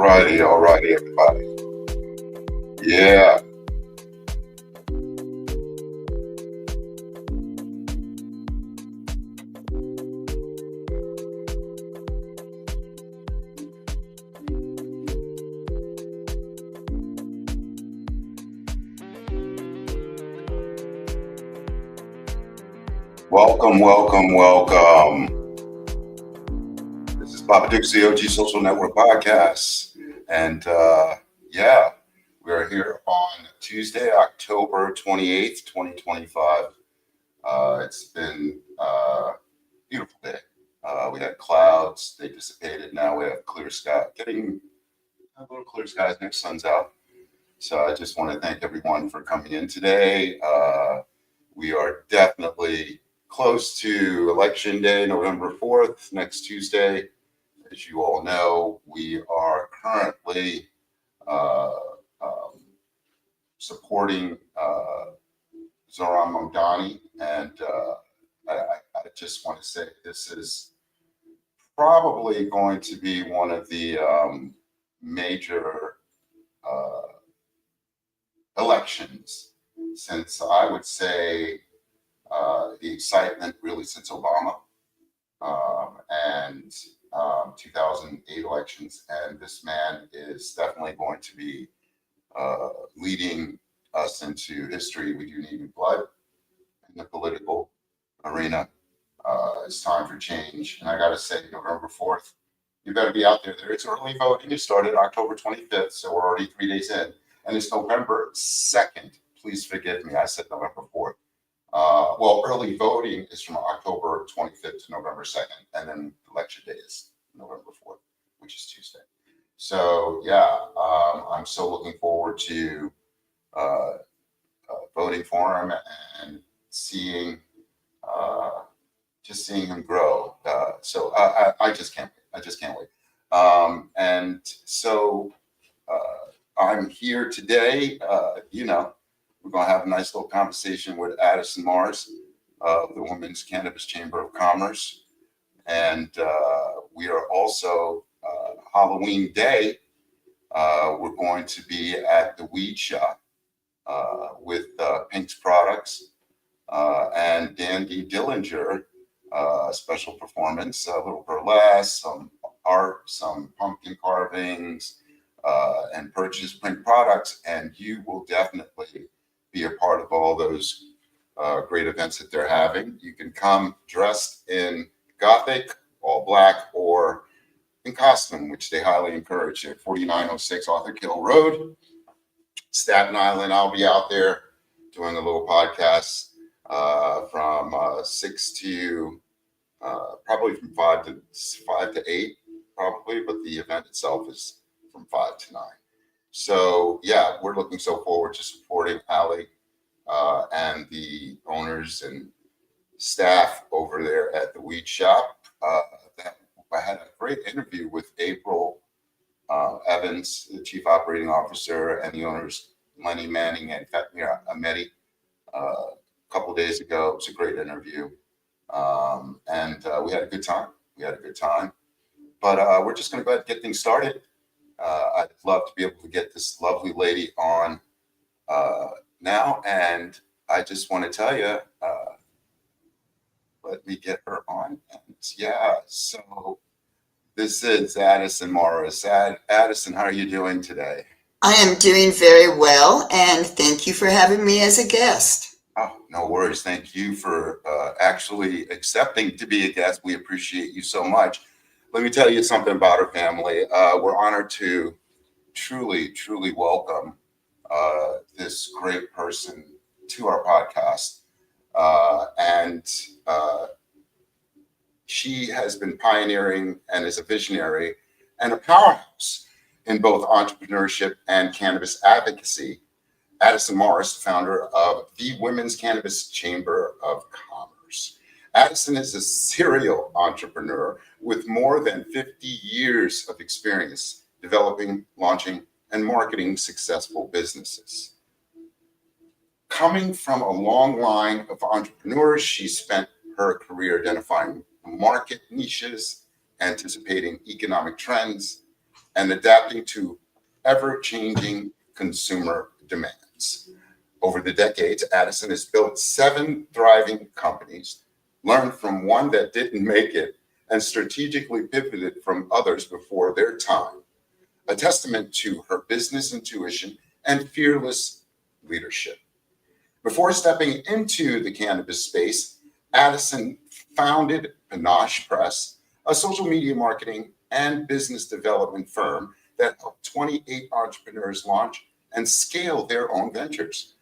All righty, everybody. Yeah. Welcome. This is Papa Duke's the OG Social Network Podcast. And yeah, we are here on Tuesday, October 28th, 2025. It's been a beautiful day. We had clouds, they dissipated. Now we have clear sky, getting a little clear skies, next sun's out. So I just want to thank everyone for coming in today. We are definitely close to Election Day, November 4th, next Tuesday. As you all know, we are currently supporting Zohran Mamdani, and I just want to say this is probably going to be one of the major elections since I would say the excitement really since Obama and 2008 elections. And this man is definitely going to be leading us into history. We do need new blood in the political arena. It's time for change. And I got to say, November 4th, you better be out there. It's early voting. It started October 25th, so we're already 3 days in. And it's November 2nd. Please forgive me. I said November 4th. Well, early voting is from October 25th to November 2nd. And then election day is November 4th, which is Tuesday. So, yeah, I'm so looking forward to voting for him and seeing him grow. So I just can't wait. I just can't wait. And so I'm here today. We're going to have a nice little conversation with Addison Morris of the Women's Cannabis Chamber of Commerce. And we are also, Halloween Day, we're going to be at the Weed Shop with Pink's Products and Dandy Dillinger, special performance, a little burlesque, some art, some pumpkin carvings, and purchase Pink products. And you will definitely be a part of all those great events that they're having. You can come dressed in Gothic, all black, or in costume, which they highly encourage. At 4906 Arthur Kill Road, Staten Island. I'll be out there doing a little podcast from 6 to probably from 5 to 8, probably, but the event itself is from 5 to 9. So yeah, we're looking so forward to supporting Ali and the owners and staff over there at the Weed Shop. I had a great interview with April Evans, the Chief Operating Officer, and the owners, Lenny Manning and Fatmir Ahmedi, a couple of days ago. It was a great interview. And we had a good time. But we're just going to go ahead and get things started. I'd love to be able to get this lovely lady on now. And I just want to tell you, let me get her on. And yeah, so this is Addison Morris. Addison, how are you doing today? I am doing very well, and thank you for having me as a guest. Oh, no worries. Thank you for actually accepting to be a guest. We appreciate you so much. Let me tell you something about our family. We're honored to truly welcome this great person to our podcast. And she has been pioneering and is a visionary and a powerhouse in both entrepreneurship and cannabis advocacy. Addison Morris, founder of the Women's Cannabis Chamber of Commerce. Addison is a serial entrepreneur with more than 50 years of experience developing, launching, and marketing successful businesses. Coming from a long line of entrepreneurs, she spent her career identifying market niches, anticipating economic trends, and adapting to ever-changing consumer demands. Over the decades, Addison has built 7 thriving companies, learned from one that didn't make it, and strategically pivoted from others before their time, a testament to her business intuition and fearless leadership. Before stepping into the cannabis space, Addison founded Panache Press, a social media marketing and business development firm that helped 28 entrepreneurs launch and scale their own ventures.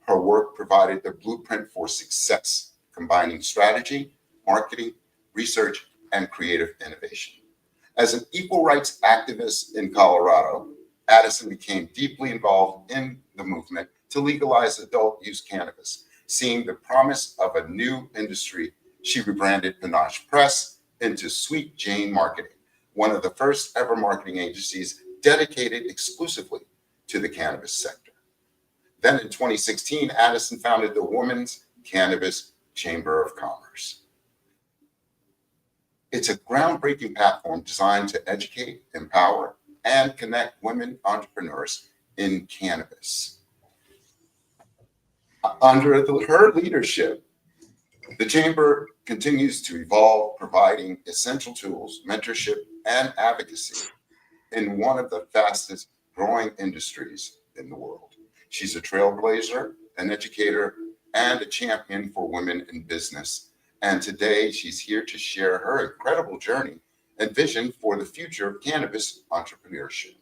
Her work provided the blueprint for success, combining strategy, marketing, research, and creative innovation. As an equal rights activist in Colorado, Addison became deeply involved in the movement to legalize adult use cannabis. Seeing the promise of a new industry, she rebranded Panache Press into Sweet Jane Marketing, one of the first ever marketing agencies dedicated exclusively to the cannabis sector. Then in 2016, Addison founded the Women's Cannabis Chamber of Commerce. It's a groundbreaking platform designed to educate, empower, and connect women entrepreneurs in cannabis. Under her leadership, the Chamber continues to evolve, providing essential tools, mentorship, and advocacy in one of the fastest growing industries in the world. She's a trailblazer, an educator, and a champion for women in business. And today she's here to share her incredible journey and vision for the future of cannabis entrepreneurship.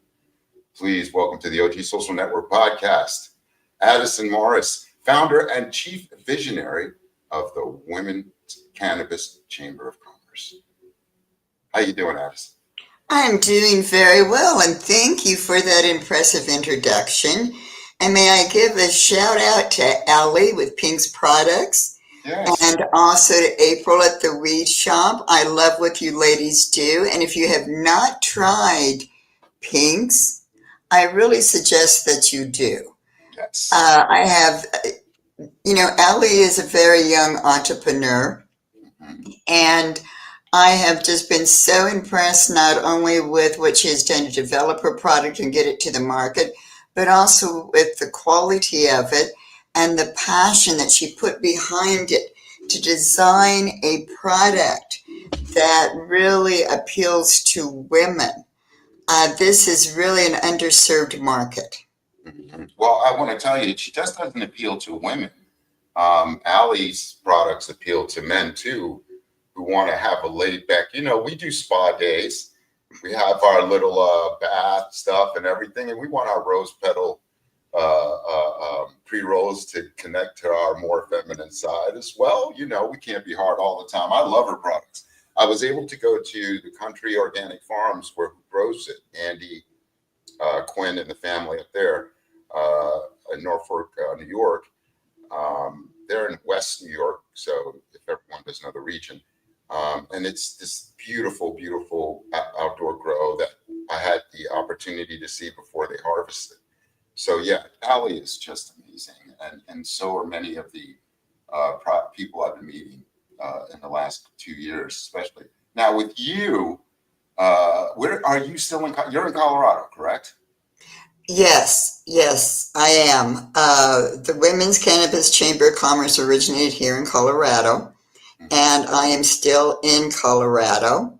Please welcome to the OG Social Network podcast, Addison Morris, founder and chief visionary of the Women's Cannabis Chamber of Commerce. How you doing, Addison? I'm doing very well, and thank you for that impressive introduction. And may I give a shout out to Allie with Pink's Products, Yes. and also to April at the Weed Shop. I love what you ladies do, and if you have not tried Pink's, I really suggest that you do. Yes. I have, Allie is a very young entrepreneur, Mhm. and I have just been so impressed not only with what she has done to develop her product and get it to the market, but also with the quality of it and the passion that she put behind it to design a product that really appeals to women. This is really an underserved market. Mhm. Well, I want to tell you, she just doesn't appeal to women. Allie's products appeal to men too, who want to have a laid back, we do spa days. We have our little bath stuff and everything, and we want our rose petal pre-rolls to connect to our more feminine side as well. We can't be hard all the time. I love her products. I was able to go to the Country Organic Farms who grows it, Andy Quinn and the family up there in Norfolk, New York. They're in West New York, so if everyone doesn't know the region. And it's this beautiful, beautiful outdoor grow that I had the opportunity to see before they harvested. So yeah, Allie is just amazing, and so are many of the people I've been meeting in the last 2 years, especially. Now with you, where are you still you're in Colorado, correct? Yes, I am. The Women's Cannabis Chamber of Commerce originated here in Colorado, and I am still in Colorado.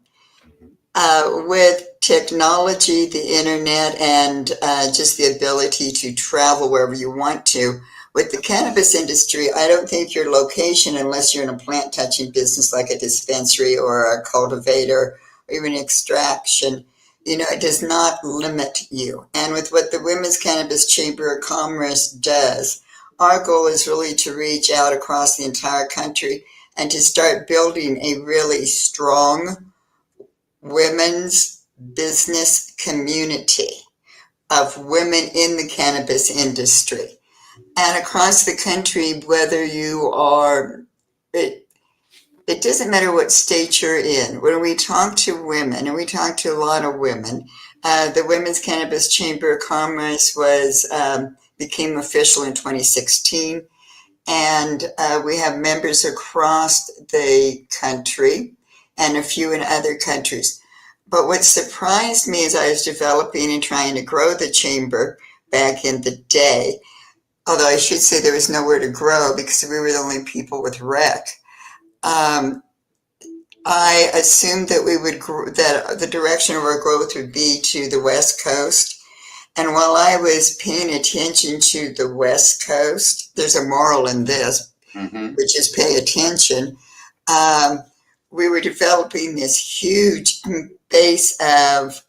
With technology, the internet, and just the ability to travel wherever you want to, with the cannabis industry, I don't think your location, unless you're in a plant touching business like a dispensary or a cultivator or even extraction, it does not limit you. And with what the Women's Cannabis Chamber of Commerce does, our goal is really to reach out across the entire country and to start building a really strong women's business community of women in the cannabis industry. And across the country, whether you are, it doesn't matter what state you're in. When we talk to women, and we talk to a lot of women, the Women's Cannabis Chamber of Commerce became official in 2016, and we have members across the country and a few in other countries. But what surprised me as I was developing and trying to grow the chamber back in the day, although I should say there was nowhere to grow because we were the only people with rec, I assumed that we would that the direction of our growth would be to the West Coast. And while I was paying attention to the West Coast, there's a moral in this, which is pay attention. We were developing this huge base of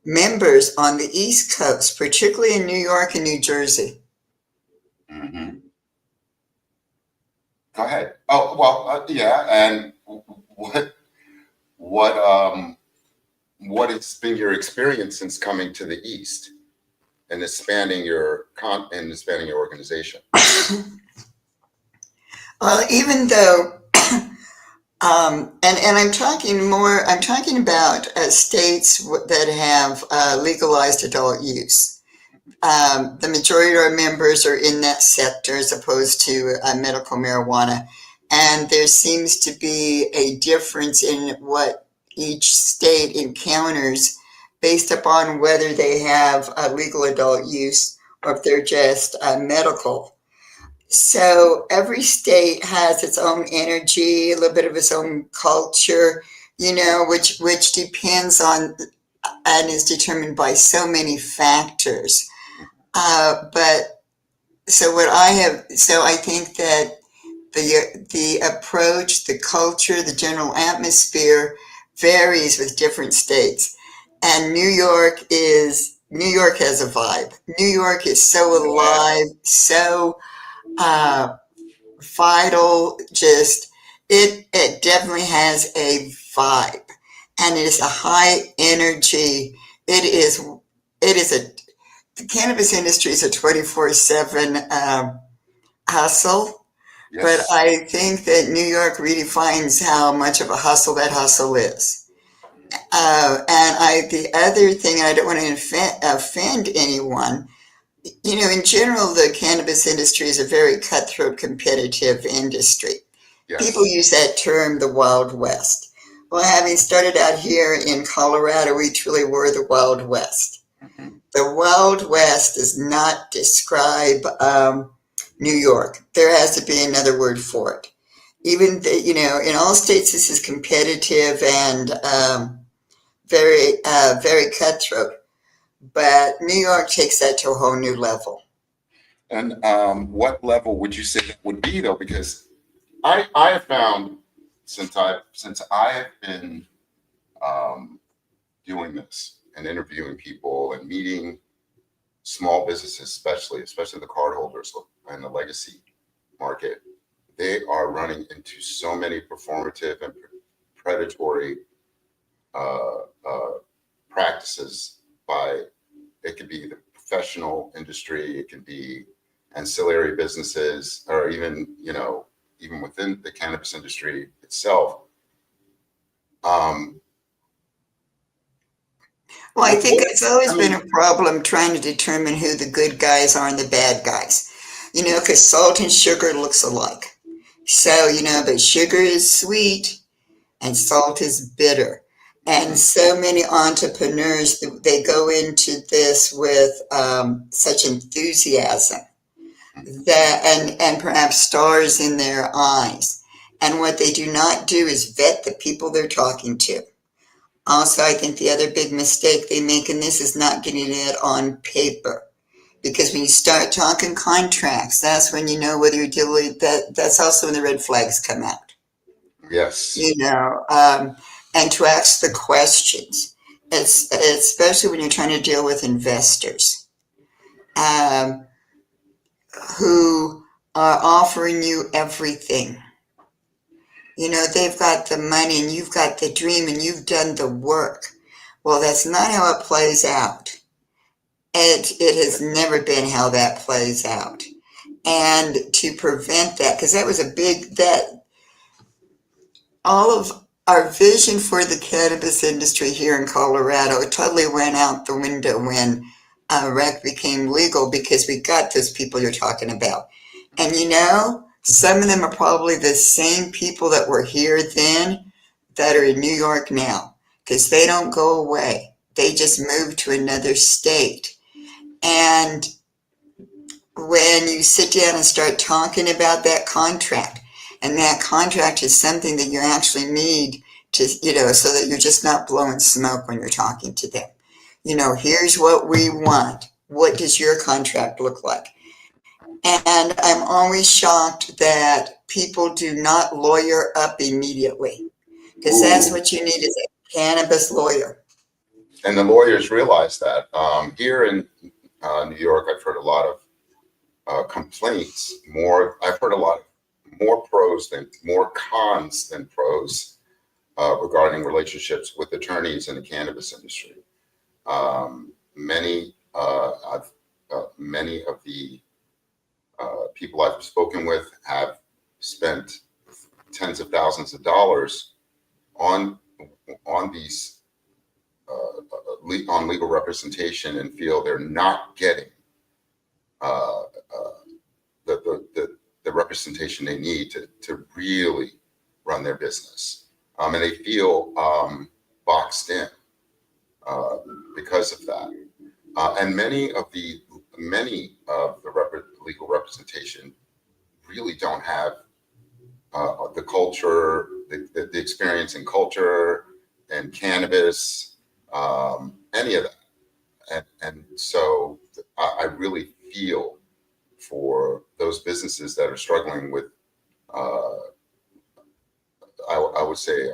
members on the East Coast, particularly in New York and New Jersey. Go ahead. Oh, well, yeah. And what has been your experience since coming to the East and expanding your organization? Well, even though, and I'm talking about states that have legalized adult use. The majority of our members are in that sector as opposed to medical marijuana. And there seems to be a difference in what each state encounters based upon whether they have legal adult use or if they're just medical. So every state has its own energy, a little bit of its own culture, which depends on and is determined by so many factors. But so I think that the approach, the culture, the general atmosphere varies with different states. And New York has a vibe. New York is so alive, so vital, it definitely has a vibe. And it is a high energy. The cannabis industry is a 24/7 hustle. Yes. But I think that New York redefines how much of a hustle that hustle is. And the other thing, and I don't want to offend anyone, in general, the cannabis industry is a very cutthroat, competitive industry. Yes. People use that term, the Wild West. Well, having started out here in Colorado, we truly were the Wild West. The Wild West does not describe New York. There has to be another word for it. Even, in all states, this is competitive and very, very cutthroat. But New York takes that to a whole new level. And what level would you say that would be, though? Because I have found since I have been doing this and interviewing people and meeting small businesses, especially the cardholders and the legacy market, they are running into so many performative and predatory practices by, it could be the professional industry, it can be ancillary businesses, or even within the cannabis industry itself. Well, I think it's always been a problem trying to determine who the good guys are and the bad guys, because salt and sugar looks alike. So, but sugar is sweet and salt is bitter. And so many entrepreneurs, they go into this with such enthusiasm and perhaps stars in their eyes. And what they do not do is vet the people they're talking to. Also, I think the other big mistake they make in this is not getting it on paper. Because when you start talking contracts, that's when you know whether you're dealing that's also when the red flags come out. Yes. And to ask the questions, especially when you're trying to deal with investors who are offering you everything. They've got the money and you've got the dream and you've done the work. Well, that's not how it plays out. It has never been how that plays out. And to prevent that, because that was all of our vision for the cannabis industry here in Colorado totally went out the window when rec became legal, because we got those people you're talking about. And some of them are probably the same people that were here then that are in New York now. because they don't go away. They just move to another state. And when you sit down and start talking about that contract, and that contract is something that you actually need to, so that you're just not blowing smoke when you're talking to them. Here's what we want. What does your contract look like? And I'm always shocked that people do not lawyer up immediately, because that's Ooh. what you need is a cannabis lawyer. And the lawyers realize that. Here in New York, I've heard a lot of complaints. I've heard a lot more more cons than pros regarding relationships with attorneys in the cannabis industry. Many of the people I've spoken with have spent tens of thousands of dollars on these on legal representation and feel they're not getting the representation they need to really run their business, and they feel boxed in because of that. And many of the legal representation really don't have the culture, the experience in culture and cannabis, any of that. And so I really feel for those businesses that are struggling with, I would say,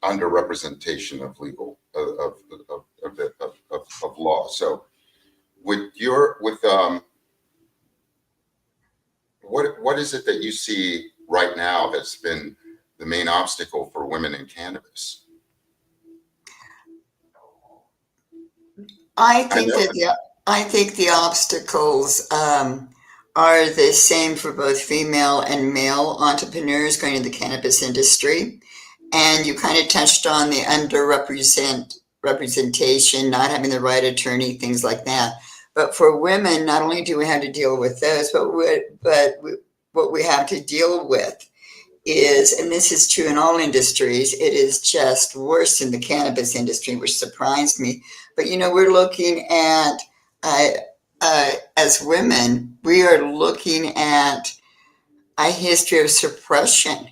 underrepresentation of legal of law. So what is it that you see right now that's been the main obstacle for women in cannabis? I think the obstacles are the same for both female and male entrepreneurs going into the cannabis industry. And you kind of touched on the representation, not having the right attorney, things like that. But for women, not only do we have to deal with those, but what we have to deal with is, and this is true in all industries, it is just worse in the cannabis industry, which surprised me. But we're looking at, as women, we are looking at a history of suppression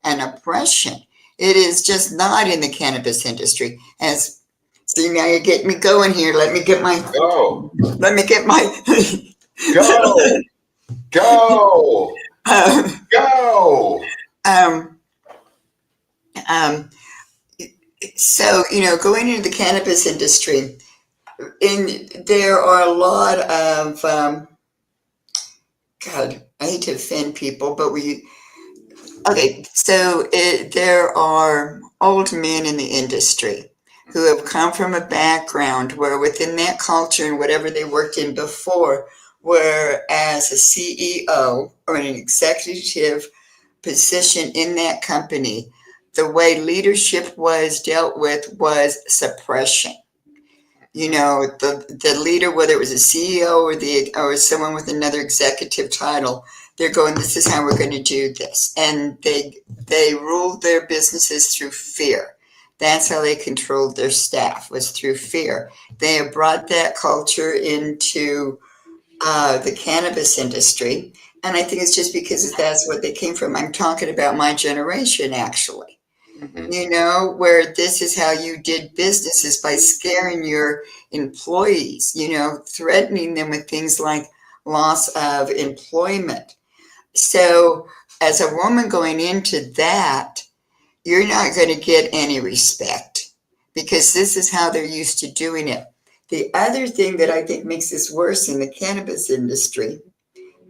and oppression. It is just not in the cannabis industry. See, now you're getting me going here. Let me get my. Go. Let me get my. Go. Go. Go. So, going into the cannabis industry, there are a lot of, God, I hate to offend people, but there are old men in the industry who have come from a background where within that culture and whatever they worked in before, where as a CEO or an executive position in that company, the way leadership was dealt with was suppression. The leader, whether it was a CEO or someone with another executive title, they're going, this is how we're going to do this. And they ruled their businesses through fear. That's how they controlled their staff, was through fear. They have brought that culture into the cannabis industry. And I think it's just because that's what they came from. I'm talking about my generation, actually. Mm-hmm. Where this is how you did business, is by scaring your employees, threatening them with things like loss of employment. So as a woman going into that, you're not going to get any respect because this is how they're used to doing it. The other thing that I think makes this worse in the cannabis industry,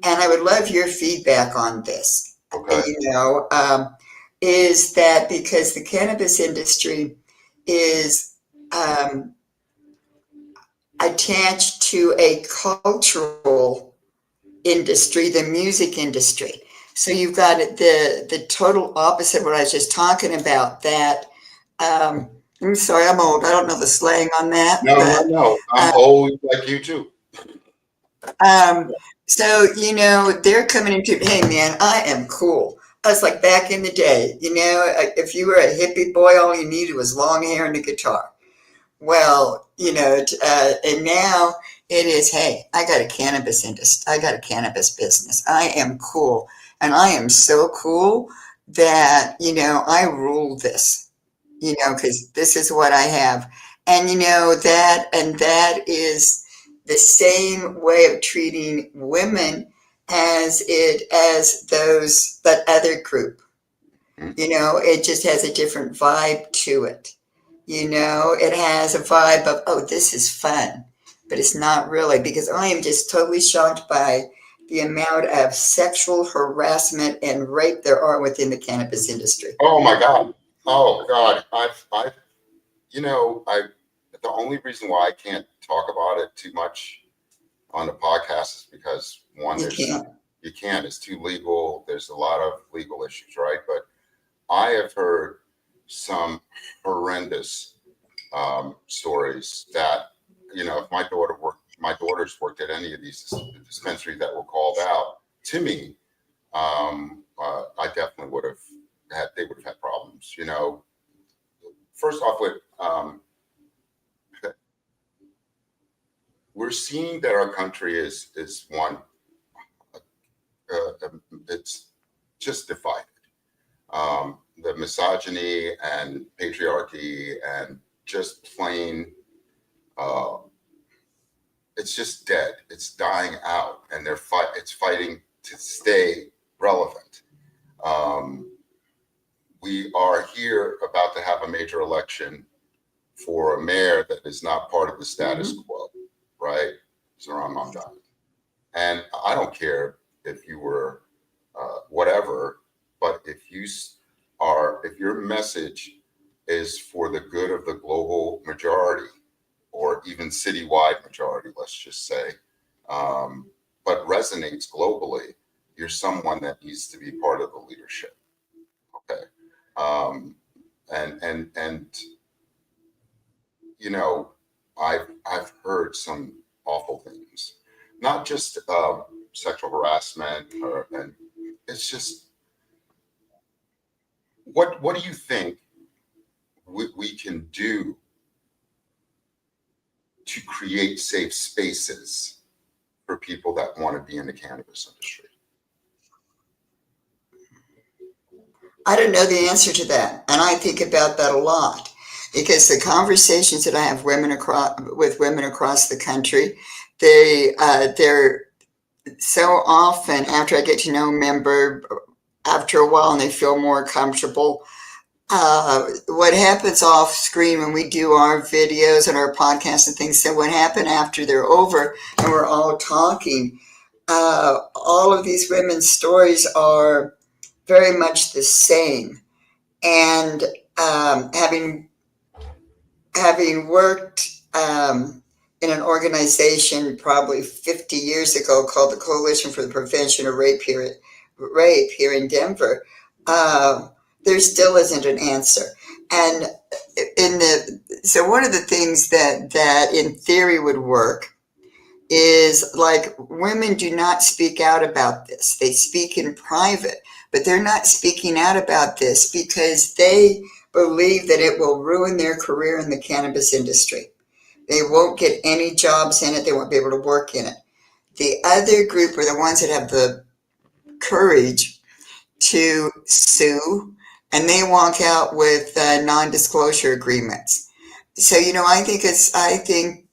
and I would love your feedback on this, Okay. is that because the cannabis industry is attached to a cultural industry, the music industry. So you've got the total opposite of what I was just talking about, that I'm sorry, I'm old. I don't know the slang on that. No. I'm old like you too. So, they're coming into, hey man, I am cool. I was like back in the day, if you were a hippie boy, all you needed was long hair and a guitar. Well, and now it is, hey, I got a cannabis industry. I got a cannabis business. I am cool. And I am so cool that, I rule this, because this is what I have. And, that is the same way of treating women as that other group. It just has a different vibe to it. It has a vibe of, oh, this is fun, but it's not really, because I am just totally shocked by the amount of sexual harassment and rape there are within the cannabis industry. Oh my God. Oh God. The only reason why I can't talk about it too much on the podcast is because one, you can't, it's too legal. There's a lot of legal issues, right? But I have heard some horrendous stories that, if my daughters worked at any of these dispensaries that were called out to me, I definitely they would have had problems. First off with, we're seeing that our country is one, it's just divided. The misogyny and patriarchy and just plain, it's just dead. It's dying out, and it's fighting to stay relevant. We are here about to have a major election for a mayor that is not part of the status quo, right? Zoran Mamdani. And I don't care if you were whatever, but if your message is for the good of the global majority or even citywide majority, let's just say, but resonates globally, you're someone that needs to be part of the leadership. Okay. I've heard some awful things, not just sexual harassment, and it's just, what do you think we can do to create safe spaces for people that want to be in the cannabis industry? I don't know the answer to that, and I think about that a lot, because the conversations that I have with women across the country, they're so often, after I get to know a member, after a while, and they feel more comfortable. What happens off screen when we do our videos and our podcasts and things, so what happened after they're over and we're all talking, all of these women's stories are very much the same. And having worked in an organization probably 50 years ago called the Coalition for the Prevention of Rape here in Denver, there still isn't an answer. And so one of the things that in theory would work is, like, women do not speak out about this. They speak in private, but they're not speaking out about this because they believe that it will ruin their career in the cannabis industry. They won't get any jobs in it. They won't be able to work in it. The other group are the ones that have the courage to sue, and they walk out with non-disclosure agreements. So, I think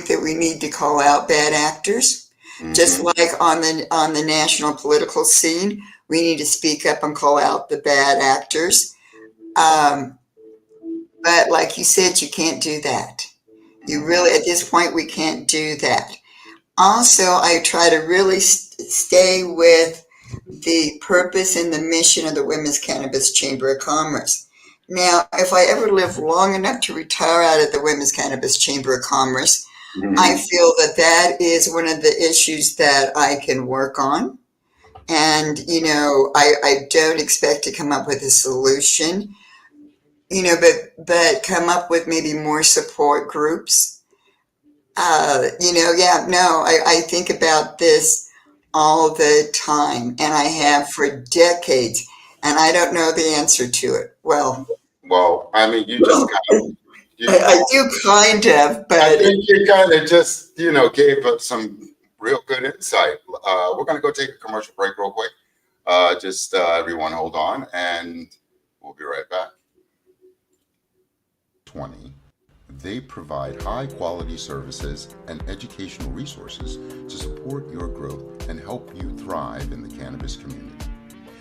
that we need to call out bad actors, just like on the national political scene. We need to speak up and call out the bad actors. But like you said, you can't do that. You really, at this point, we can't do that. Also, I try to really stay with the purpose and the mission of the Women's Cannabis Chamber of Commerce. Now, if I ever live long enough to retire out of the Women's Cannabis Chamber of Commerce, I feel that is one of the issues that I can work on. And, I don't expect to come up with a solution, but come up with maybe more support groups. I think about this all the time, and I have for decades, and I don't know the answer to it. Well, Well, I mean, you just kind of, you, I do kind of, I but think you kind of just, gave us some real good insight. We're going to go take a commercial break real quick. Just everyone hold on, and we'll be right back. 20. They provide high quality services and educational resources to support your growth and help you thrive in the cannabis community.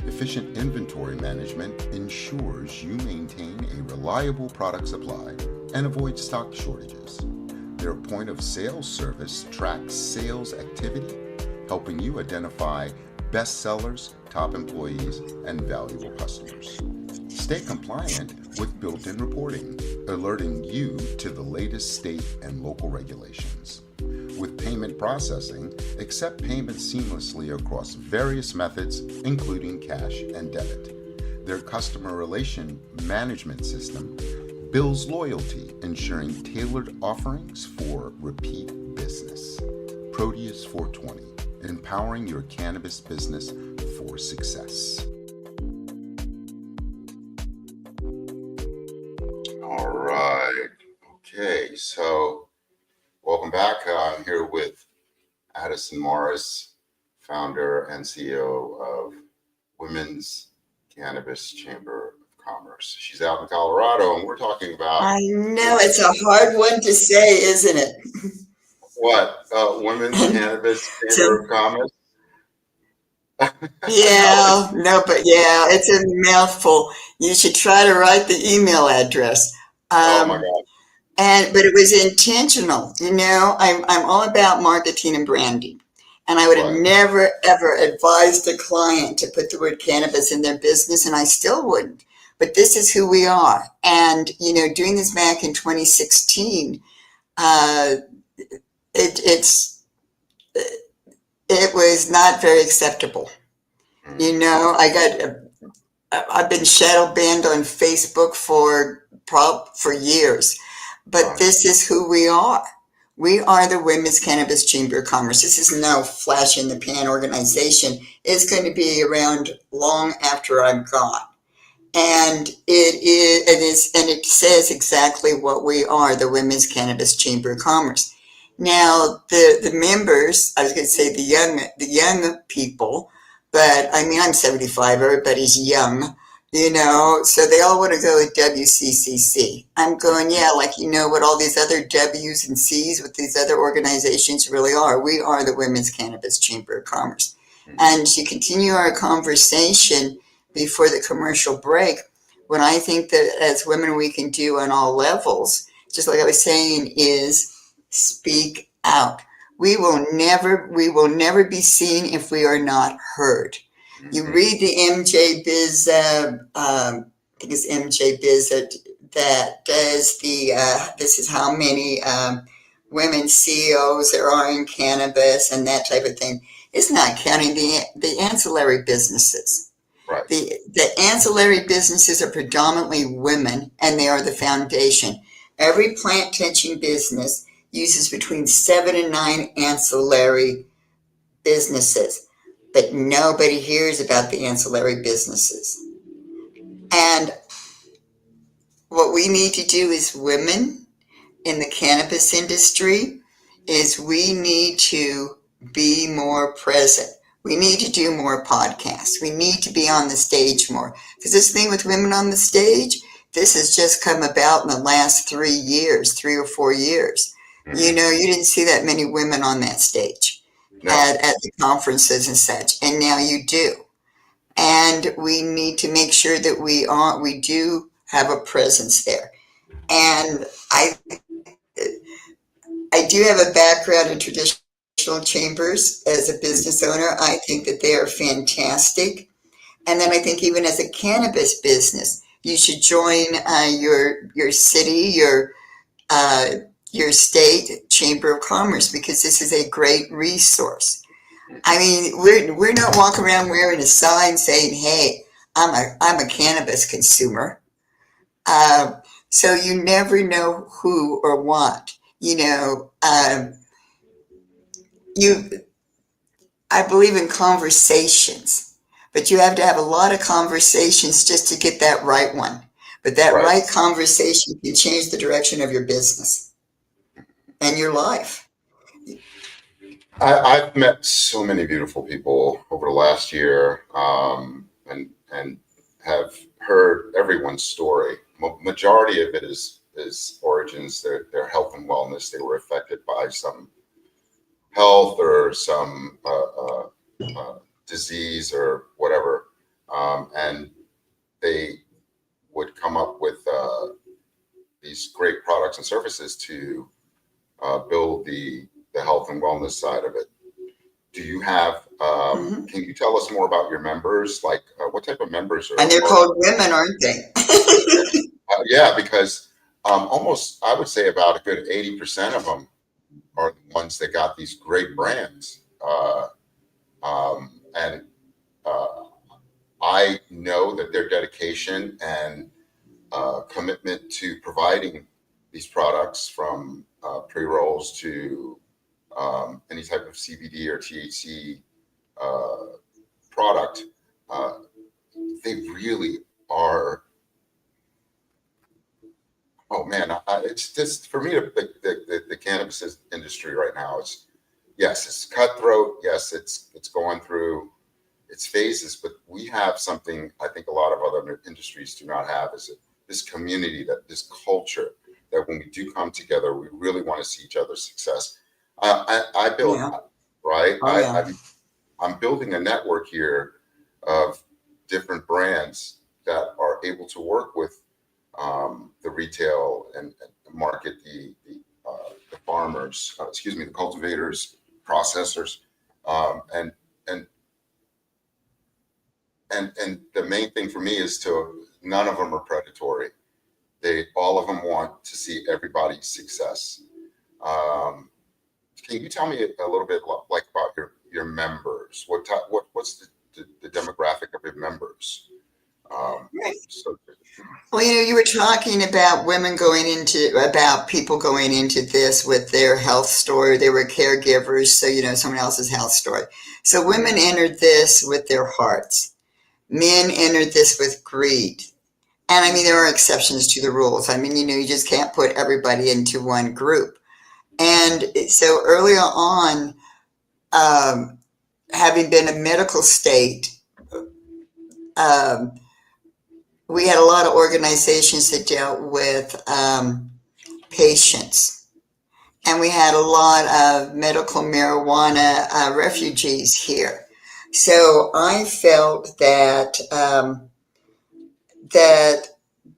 Efficient inventory management ensures you maintain a reliable product supply and avoid stock shortages. Their point of sale service tracks sales activity, helping you identify best sellers, top employees, and valuable customers. Stay compliant with built-in reporting, alerting you to the latest state and local regulations. With payment processing, accept payments seamlessly across various methods, including cash and debit. Their customer relation management system builds loyalty, ensuring tailored offerings for repeat business. Proteus 420, empowering your cannabis business for success. All right. Okay, so welcome back. I'm here with Addison Morris, founder and CEO of Women's Cannabis Chamber of Commerce. She's out in Colorado, and we're talking about I know it's a hard one to say, isn't it? what? Women's Cannabis So, Chamber of Commerce? yeah, no, but yeah, it's a mouthful. You should try to write the email address. Oh my Um, God. but it was intentional. I'm all about marketing and branding. And I would have Right. never ever advised a client to put the word cannabis in their business, and I still wouldn't. But this is who we are. And doing this back in 2016, uh, it's it was not very acceptable. I've been shadow banned on Facebook for years, but Right. this is who we are. We are the Women's Cannabis Chamber of Commerce. This is no flash in the pan organization. It's going to be around long after I'm gone. And it says exactly what we are, the Women's Cannabis Chamber of Commerce. Now, the members, I was going to say the young people, but I mean, I'm 75, everybody's young, so they all want to go with WCCC. I'm going, yeah, like, what all these other W's and C's with these other organizations really are. We are the Women's Cannabis Chamber of Commerce. And to continue our conversation before the commercial break, what I think that as women we can do on all levels, just like I was saying, is speak out. We will never be seen if we are not heard. You read the MJ Biz, I think it's MJ Biz that does this is how many women CEOs there are in cannabis and that type of thing. It's not counting the ancillary businesses. Right. The ancillary businesses are predominantly women, and they are the foundation. Every plant touching business uses between 7 and 9 ancillary businesses, but nobody hears about the ancillary businesses. And what we need to do as women in the cannabis industry is we need to be more present. We need to do more podcasts. We need to be on the stage more. Because this thing with women on the stage, this has just come about in the last 3 years, 3 or 4 years. You didn't see that many women on that stage at the conferences and such, and now you do. And we need to make sure that we do have a presence there. And I do have a background in traditional chambers as a business owner. I think that they are fantastic. And then I think even as a cannabis business, you should join your city, your state chamber of commerce, because this is a great resource. I mean, we're not walking around wearing a sign saying, "Hey, I'm a cannabis consumer." So you never know who or what. You I believe in conversations, but you have to have a lot of conversations just to get that right one. But that Right. right conversation can change the direction of your business and your life. I've met so many beautiful people over the last year, and have heard everyone's story. Majority of it is origins, their health and wellness. They were affected by some health or some disease or whatever, and they would come up with these great products and services to build the health and wellness side of it. Do you have, Hmm. can you tell us more about your members? Like, what type of members And they're are called women, aren't they? yeah, because almost, I would say about a good 80% of them are the ones that got these great brands. And I know that their dedication and commitment to providing these products from pre-rolls to any type of CBD or THC uh, product, uh, they really are. Oh man, it's just for me the cannabis industry right now. It's yes, it's cutthroat. Yes, it's going through its phases, but we have something I think a lot of other industries do not have is this community, that this culture that when we do come together, we really want to see each other's success. I build Yeah. right. Oh, yeah. I'm building a network here of different brands that are able to work with the retail and market the farmers, excuse me, the cultivators, processors, and and and the main thing for me is to none of them are predatory. They all of them want to see everybody's success. Um, can you tell me a little bit like about your members? What's the demographic of your members? Um, Right. so Well, you were talking about about people going into this with their health story. They were caregivers, so, someone else's health story. So women entered this with their hearts. Men entered this with greed. And I mean, there are exceptions to the rules. I mean, you just can't put everybody into one group. And so early on, um, having been a medical state, um, we had a lot of organizations that dealt with patients. And we had a lot of medical marijuana refugees here. So I felt that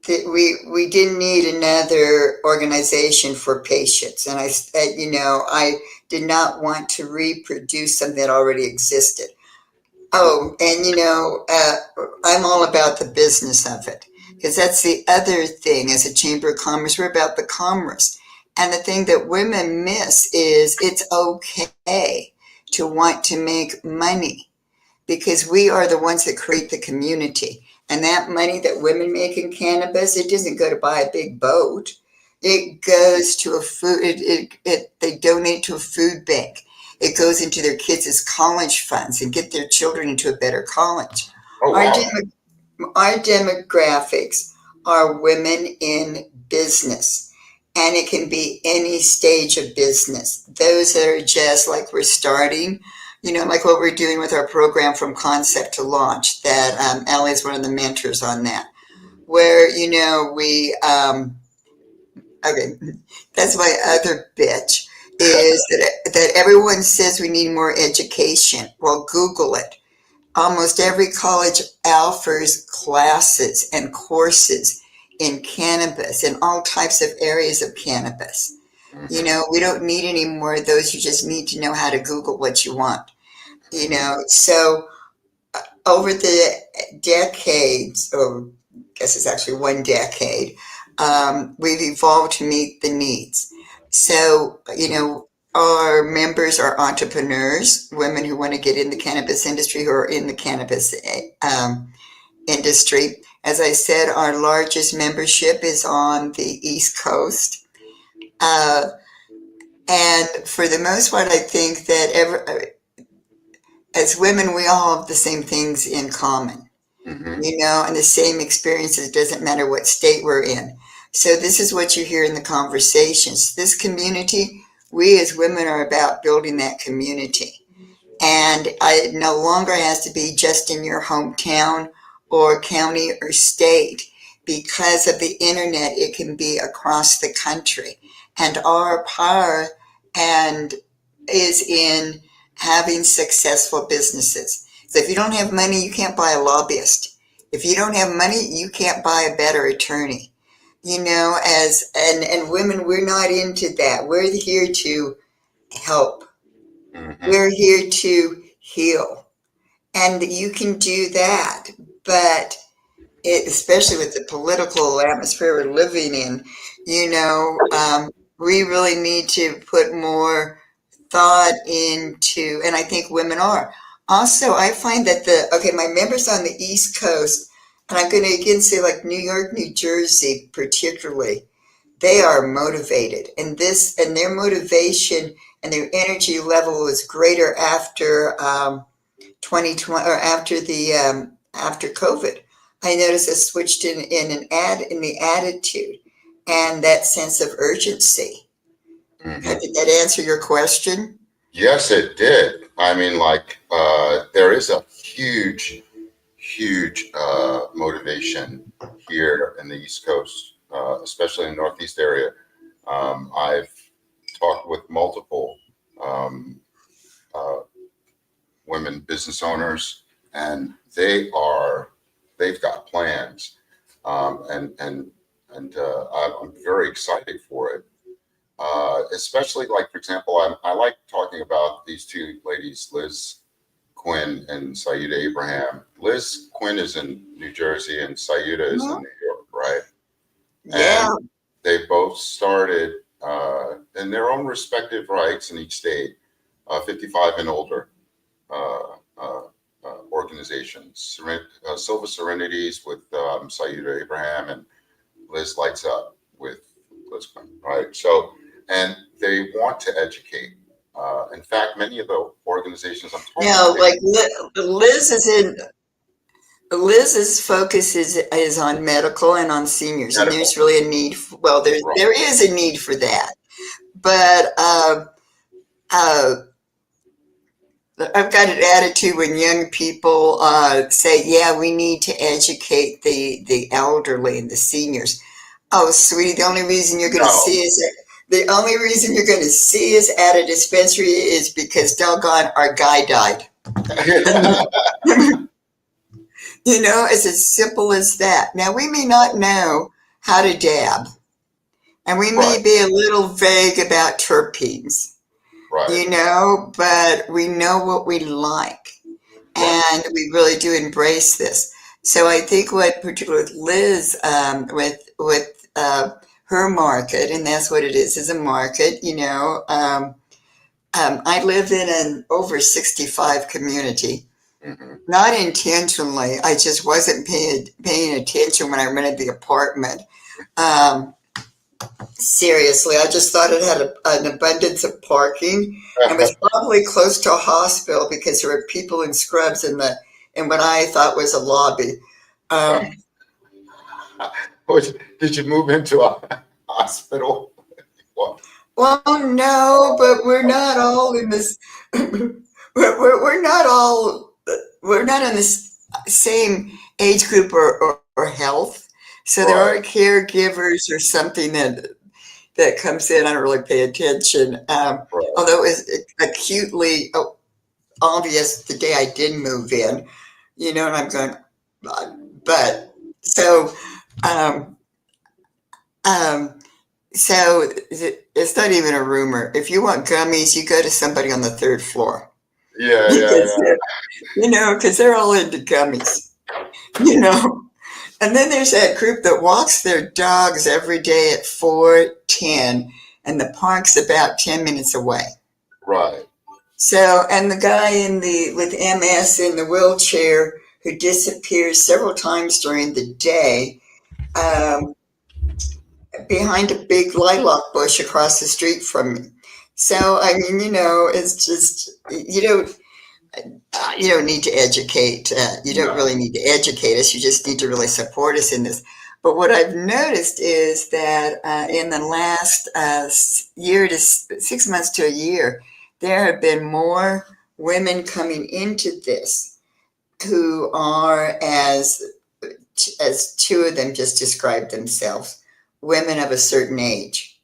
we didn't need another organization for patients, and I did not want to reproduce something that already existed. Oh, and I'm all about the business of it, because that's the other thing. As a chamber of commerce, we're about the commerce, and the thing that women miss is it's okay to want to make money, because we are the ones that create the community. And that money that women make in cannabis, it doesn't go to buy a big boat. It goes to a food, they donate to a food bank. It goes into their kids' college funds and get their children into a better college. oh Our, wow, demo, our demographics are women in business. And it can be any stage of business. Those that are just like we're starting, like what we're doing with our program from concept to launch, that Ellie is one of the mentors on that, where, okay, that's my other bitch, is that everyone says we need more education. Well, Google it. Almost every college offers classes and courses in cannabis, in all types of areas of cannabis. hmm We don't need any more of those. You just need to know how to Google what you want. So over the decades, or I guess it's actually 1 decade, we've evolved to meet the needs. So, our members are entrepreneurs, women who want to get in the cannabis industry, who are in the cannabis industry. As I said, our largest membership is on the East Coast. And for the most part, I think that as women, we all have the same things in common, Mm-hmm. and the same experiences. It doesn't matter what state we're in. So this is what you hear in the conversations. This community, we as women are about building that community. And it no longer has to be just in your hometown or county or state. Because of the internet, it can be across the country. And our power and is in having successful businesses. So if you don't have money, you can't buy a lobbyist. If you don't have money, you can't buy a better attorney. And women, we're not into that. We're here to help. Mm-hmm. We're here to heal. And you can do that. But especially with the political atmosphere we're living in, we really need to put more thought into, and I think women are. Also, I find that my members on the East Coast, and I'm going to again say like New York, New Jersey, particularly, they are motivated, and their motivation and their energy level was greater after 2020 or after COVID. I noticed a switched in the attitude and that sense of urgency. Mm-hmm. Did that answer your question? Yes, it did. I mean, like, there is a huge motivation here in the East Coast, especially in the Northeast area. I've talked with multiple uh, women business owners, and they've got plans, I'm very excited for it. Especially, like, for example, I like talking about these two ladies, Liz Quinn and Sayuda Abraham. Liz Quinn is in New Jersey and Sayuda is in New York, right? Yeah. And they both started in their own respective rights in each state, 55 and older organizations. Silver Serenities with Sayuda Abraham, and Liz Lights Up with Liz Quinn, right? So, and they want to educate. In fact, many of the organizations I'm talking Now, to, like Liz's focus is on medical and on seniors, and medical, there's really a need. Well, right? there is a need for that, but uh, I've got an attitude when young people say, "Yeah, we need to educate the elderly and the seniors." Oh, sweetie, the only reason you're going to No. see us at a dispensary is because doggone our guy died. It's as simple as that. Now, we may not know how to dab, and we Right, may be a little vague about terpenes, right, but we know what we like, right. and we really do embrace this. So I think what, particularly with Liz, with her market, and that's what it is a market. I live in an over 65 community. Mm-hmm. Not intentionally. I just wasn't paying attention when I rented the apartment. Um, Seriously, I just thought it had an abundance of parking and was probably close to a hospital because there were people in scrubs in what I thought was a lobby. Um, Did you move into a hospital? Well, well, no, but we're not all in this. We're not all. We're not in this same age group or health. So there are right, caregivers or something that comes in. I don't really pay attention. right. Although it was acutely obvious the day I did move in, and I'm going, but so, um, um, so it's not even a rumor. If you want gummies, you go to somebody on the third floor Yeah, yeah, because yeah. because they're all into gummies, you know. And then there's that group that walks their dogs every day at 4:10, and the park's about 10 minutes away. Right. So, and the guy with MS in the wheelchair who disappears several times during the day um, behind a big lilac bush across the street from me. So, I mean, it's just you don't need to educate. You don't No. really need to educate us. You just need to really support us in this. But what I've noticed is that in the last year to 6 months to a year, there have been more women coming into this who are, as two of them just described themselves, women of a certain age.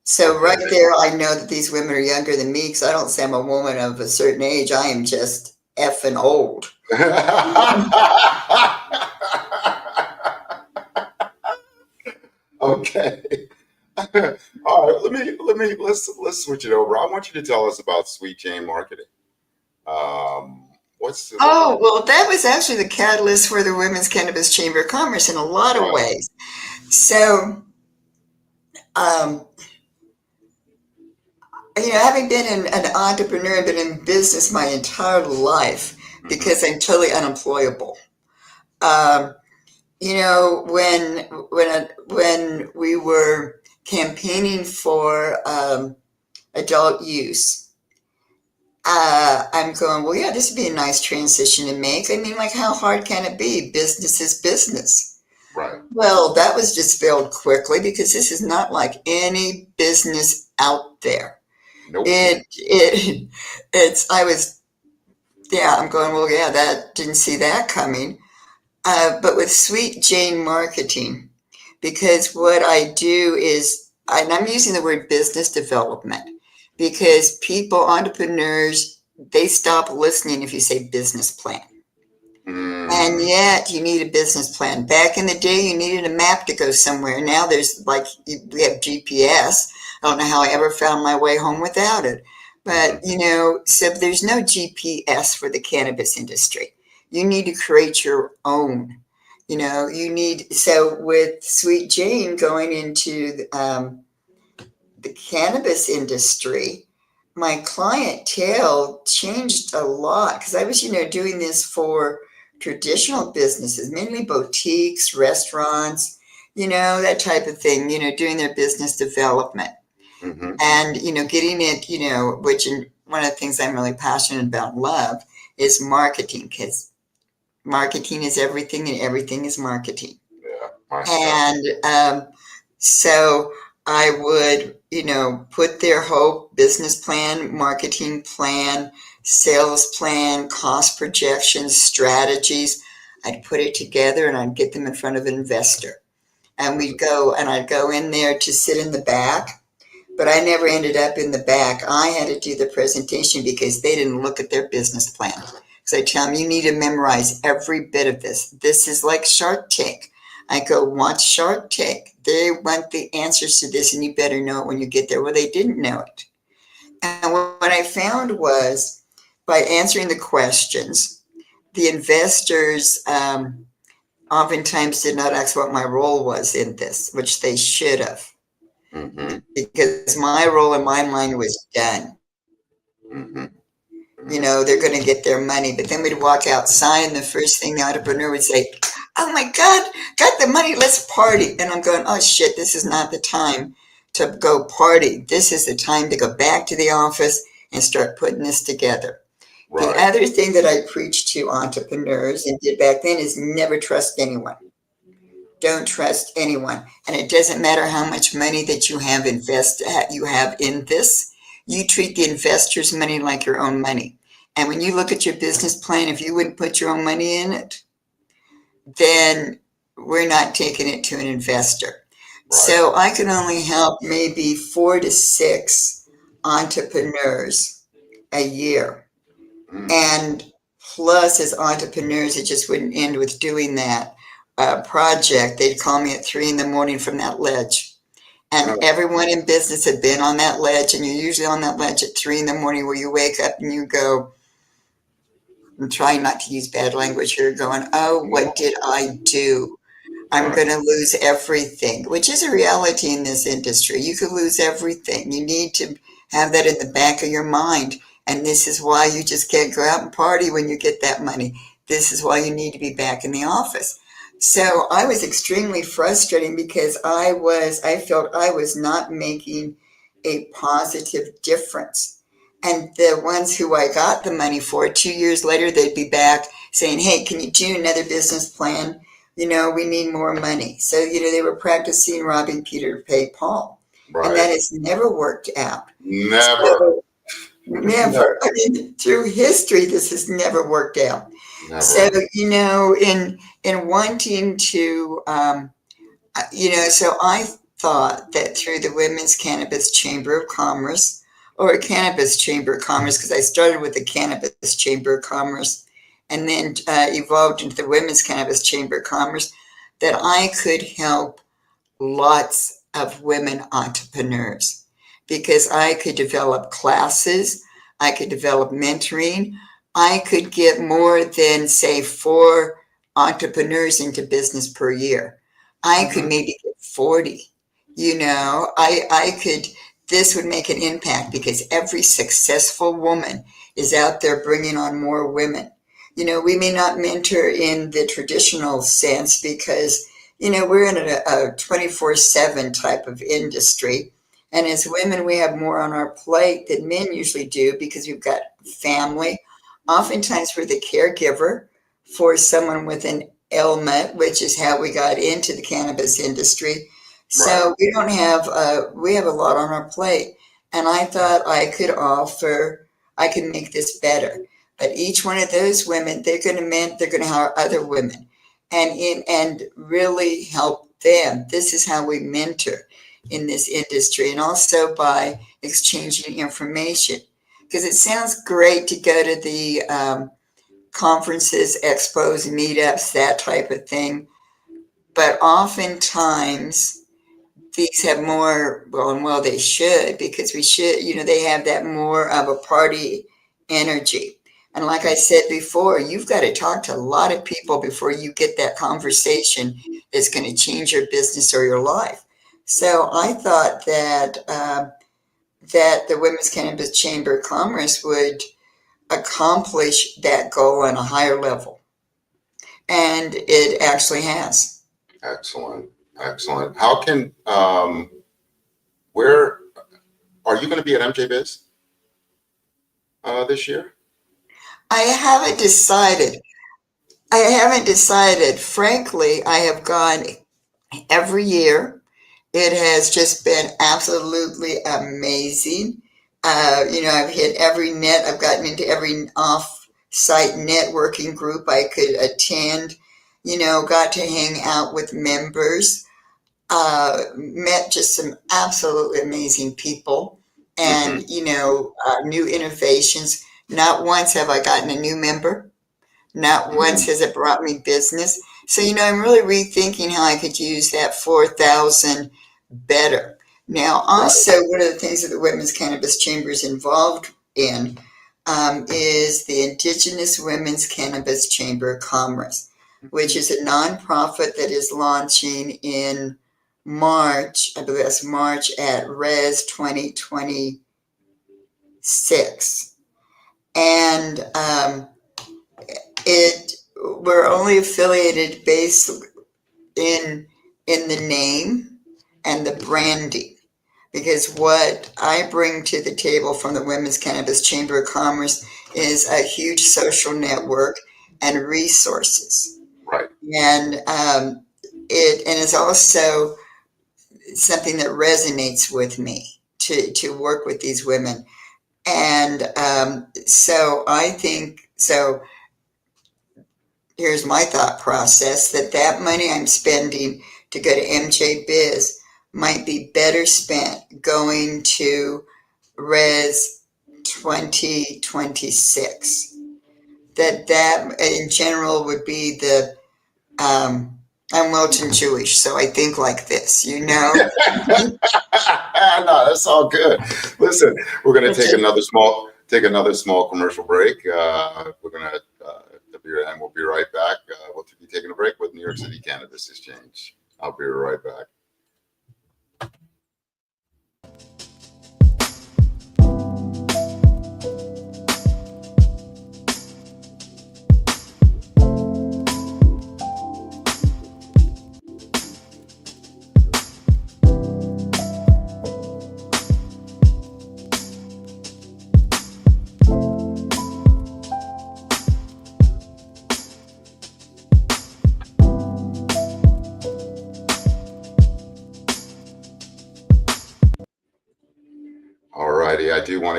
So right Okay. there, I know that these women are younger than me because I don't say I'm a woman of a certain age. I am just effing old. Okay. All right. Let's switch it over. I want you to tell us about Sweet Jane Marketing. What's the Oh, well, that was actually the catalyst for the Women's Cannabis Chamber of Commerce in a lot of right? ways. So, um, having been an entrepreneur and been in business my entire life Mm-hmm. because I'm totally unemployable. Um, when we were campaigning for adult use, I'm going, well, yeah, this would be a nice transition to make. I mean, like, how hard can it be? Business is business. Right. Well, that was dispelled quickly because this is not like any business out there. Nope. I was, yeah, I'm going, well, yeah, that didn't see that coming. But with Sweet Jane Marketing, because what I do is, and I'm using the word business development, because entrepreneurs, they stop listening if you say business plan. And Mm, yet you need a business plan. Back in the day, you needed a map to go somewhere. Now we have GPS. I don't know how I ever found my way home without it. But, mhm. so there's no GPS for the cannabis industry. You need to create your own. So with Sweet Jane going into the cannabis industry, my clientele changed a lot because I was, doing this for traditional businesses, mainly boutiques, restaurants, that type of thing, doing their business development Mhm. and, getting it, one of the things I'm really passionate about, and love, is marketing because marketing is everything and everything is marketing. Yeah, myself. And so I would, put their whole business plan, marketing plan, sales plan, cost projections, strategies. I'd put it together and I'd get them in front of an investor. And I'd go in there to sit in the back, but I never ended up in the back. I had to do the presentation because they didn't look at their business plan. So I tell them, you need to memorize every bit of this. This is like Shark Tank. I go, what's Shark Tank? They want the answers to this, and you better know it when you get there. Well, they didn't know it. And what I found was by answering the questions, the investors oftentimes did not ask what my role was in this, which they should have, Mhm. because my role in my mind was done. Mhm. They're going to get their money. But then we'd walk outside, and the first thing the entrepreneur would say, oh my God, got the money, let's party. And I'm going, oh shit, this is not the time to go party. This is the time to go back to the office and start putting this together. The Right. other thing that I preach to entrepreneurs and did back then is never trust anyone. Don't trust anyone. And it doesn't matter how much money that you have in this. You treat the investors' money like your own money. And when you look at your business plan, if you wouldn't put your own money in it, then we're not taking it to an investor. Right. So I can only help maybe 4 to 6 entrepreneurs a year. Mm. And plus, as entrepreneurs, it just wouldn't end with doing that project. They'd call me at 3 in the morning from that ledge. And everyone in business had been on that ledge, and you're usually on that ledge at 3 in the morning where you wake up and you go, I'm trying not to use bad language here, going, oh, what did I do? I'm Right. going to lose everything, which is a reality in this industry. You could lose everything. You need to have that in the back of your mind. And this is why you just can't go out and party when you get that money. This is why you need to be back in the office. So I was extremely frustrating because I felt I was not making a positive difference. And the ones who I got the money for, 2 years later, they'd be back saying, hey, can you do another business plan? We need more money. So, they were practicing robbing Peter to pay Paul. And that Right. has never worked out. Never. So, never. I mean, through history, this has never worked out. So, Never. in wanting to, so I thought that through the Women's Cannabis Chamber of Commerce, or Cannabis Chamber of Commerce, because I started with the Cannabis Chamber of Commerce and then evolved into the Women's Cannabis Chamber of Commerce, that I could help lots of women entrepreneurs because I could develop classes, I could develop mentoring, I could get more than, say, 4 entrepreneurs into business per year. I could maybe get 40. I could, this would make an impact because every successful woman is out there bringing on more women. We may not mentor in the traditional sense because we're in a 24/7 type of industry. And as women, we have more on our plate than men usually do because we've got family. Oftentimes, we're the caregiver for someone with an ailment, which is how we got into the cannabis industry. So Right. we don't have, we have a lot on our plate. And I thought I could make this better. But each one of those women, they're going to hire other women and really help them. This is how we mentor in this industry, and also by exchanging information. Because it sounds great to go to the conferences, expos, meetups, that type of thing. But oftentimes these have more, well, they should, because we should, they have that more of a party energy. And like I said before, you've got to talk to a lot of people before you get that conversation that's going to change your business or your life. So I thought that the Women's Cannabis Chamber of Commerce would accomplish that goal on a higher level. And it actually has. Excellent. Excellent. How can, where are you going to be at MJ Biz this year? I haven't decided. Frankly, I have gone every year. It has just been absolutely amazing. I've hit every net. I've gotten into every off-site networking group I could attend. Got to hang out with members. Met just some absolutely amazing people, Mm-hmm. and new innovations. Not once have I gotten a new member. Not once has it brought me business. So, I'm really rethinking how I could use that 4,000 better. Now, Right. also, one of the things that the Women's Cannabis Chamber is involved in is the Indigenous Women's Cannabis Chamber of Commerce, which is a nonprofit that is launching in March. I believe that's March at Res 2026. And we're only affiliated based in the name and the branding, because what I bring to the table from the Women's Cannabis Chamber of Commerce is a huge social network and resources, Right. and it is also something that resonates with me to work with these women, and so I think so. Here's my thought process that money I'm spending to go to MJ Biz might be better spent going to Res 2026. That in general would be the I'm Welsh and Jewish, so I think like this, No, that's all good. Listen, we're going to take another small commercial break. We're going to and we'll be right back. We'll be taking a break with New York City Cannabis Exchange. I'll be right back.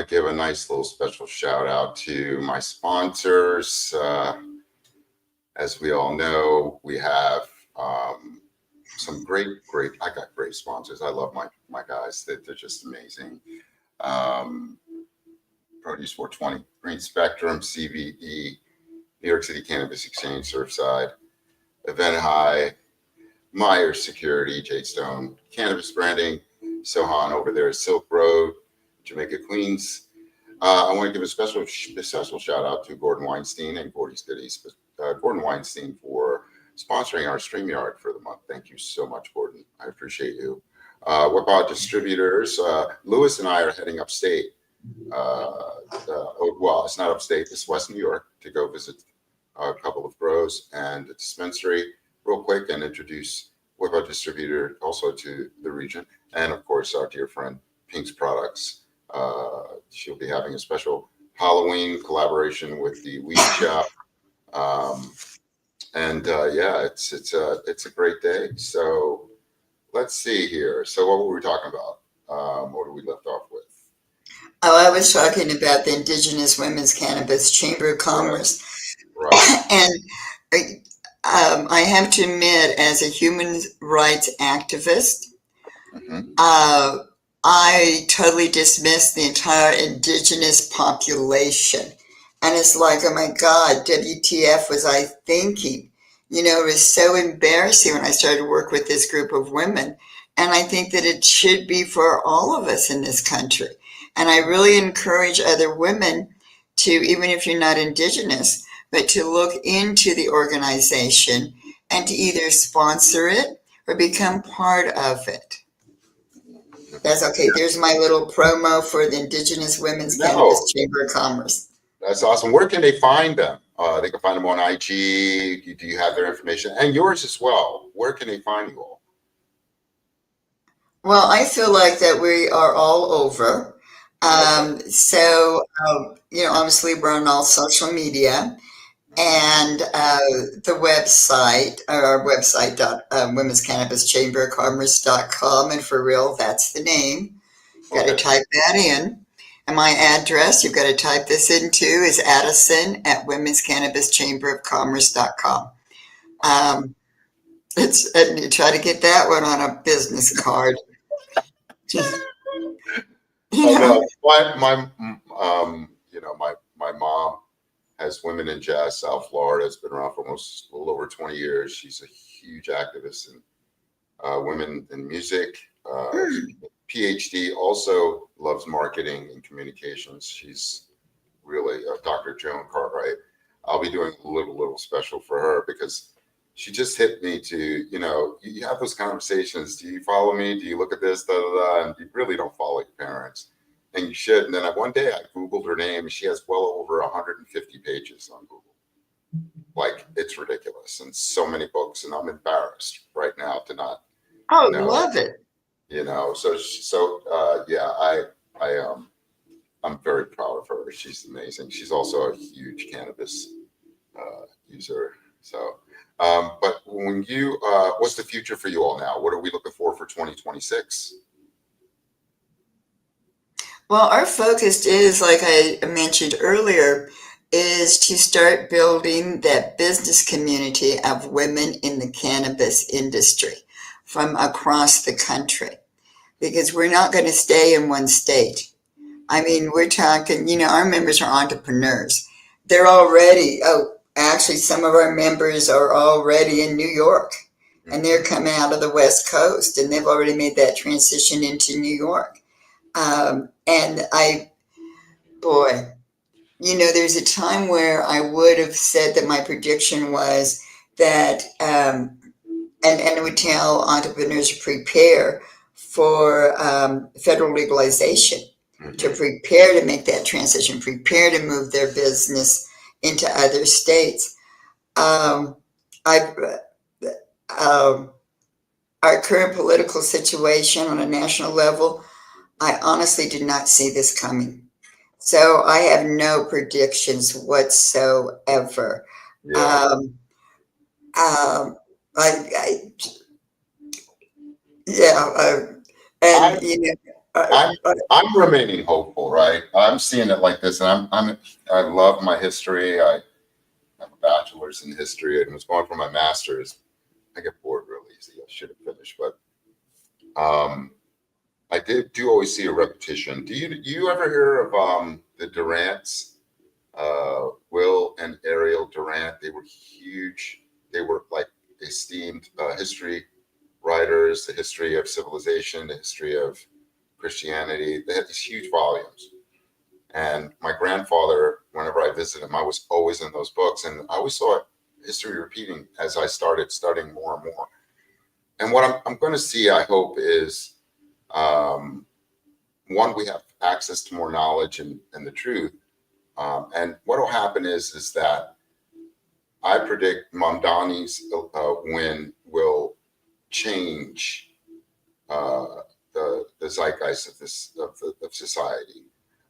to give a nice little special shout out to my sponsors. As we all know, we have some I got great sponsors. I love my guys. They're just amazing. Produce 420, Green Spectrum, CVE, New York City Cannabis Exchange, Surfside, Event High, Myers Security, Jadestone, Cannabis Branding, Sohan over there at Silk Road, Jamaica, Queens. I want to give a special shout out to Gordon Weinstein and Gordy's Goodies. Gordon Weinstein for sponsoring our StreamYard for the month. Thank you so much, Gordon. I appreciate you. What about distributors? Lewis and I are heading upstate. Well, it's not upstate, it's West New York, to go visit a couple of grows and a dispensary real quick and introduce What About Distributor also to the region. And of course, our dear friend Pink's Products. She'll be having a special Halloween collaboration with the Weed Shop. Yeah, it's a great day. So let's see here. So what were we talking about? What did we left off with? Oh, I was talking about the Indigenous Women's Cannabis Chamber of Commerce. Right. And I have to admit, as a human rights activist, I totally dismiss the entire indigenous population. And it's like, oh my God, WTF was I thinking? You know, it was so embarrassing when I started to work with this group of women. And I think that it should be for all of us in this country. And I really encourage other women to, even if you're not indigenous, but to look into the organization and to either sponsor it or become part of it. That's okay. There's my little promo for the Indigenous Women's Cannabis Chamber of Commerce. That's awesome. Where can they find them? They can find them on IG. Do you have their information? And yours as well. Where can they find you all? Well, I feel like that we are all over. You know, obviously we're on all social media. And the website, our website, Women's Cannabis Chamber of Commerce.com, and for real, that's the name. Got to type that in. And my address, you've got to type this in too, is Addison at Women's Cannabis Chamber of Commerce.com. And you try to get that one on a business card. My mom has Women in Jazz South Florida. It's been around for almost a little over 20 years. She's a huge activist in women in music. PhD, also loves marketing and communications. She's really Dr. Joan Cartwright. I'll be doing a little special for her because she just hit me to, you know, you have those conversations. Do you follow me? Do you look at this? Da, da, da, and you really don't follow your parents. And you should. And then one day I Googled her name and she has well over 150 pages on Google. Like, it's ridiculous. And so many books. And I'm embarrassed right now to not. Oh, love it. You know, I'm very proud of her. She's amazing. She's also a huge cannabis user. So, but when you, what's the future for you all now? What are we looking for 2026? Well, our focus is, like I mentioned earlier, is to start building that business community of women in the cannabis industry from across the country, because we're not going to stay in one state. I mean, we're talking, you know, our members are entrepreneurs. They're already, actually, some of our members are already in New York, and they're coming out of the West Coast, and they've already made that transition into New York. You know, there's a time where I would have said that my prediction was that, and I would tell entrepreneurs to prepare for federal legalization, to prepare to make that transition, prepare to move their business into other states. Our current political situation on a national level, I honestly did not see this coming. So I have no predictions whatsoever. Yeah. I'm remaining hopeful, right? I'm seeing it like this, and I love my history. I have a bachelor's in history and was going for my master's. I get bored real easy. I should have finished, but I do always see a repetition. Do you ever hear of the Durants, Will and Ariel Durant? They were huge. They were like esteemed history writers, the history of civilization, the history of Christianity. They had these huge volumes. And my grandfather, whenever I visited him, I was always in those books. And I always saw history repeating as I started studying more and more. And what I'm going to see, I hope, is one, we have access to more knowledge and the truth. And what will happen is that I predict Mamdani's win will change the zeitgeist of society,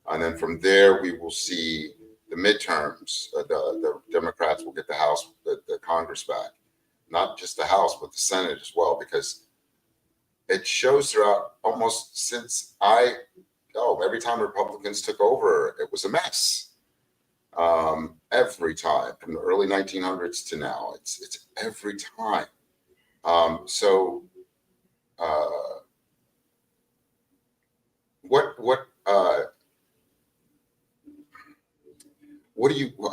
and then from there we will see the midterms. The Democrats will get the House, the Congress back, not just the House but the Senate as well, because it shows throughout almost since every time Republicans took over, it was a mess. Every time from the early 1900s to now, it's every time. So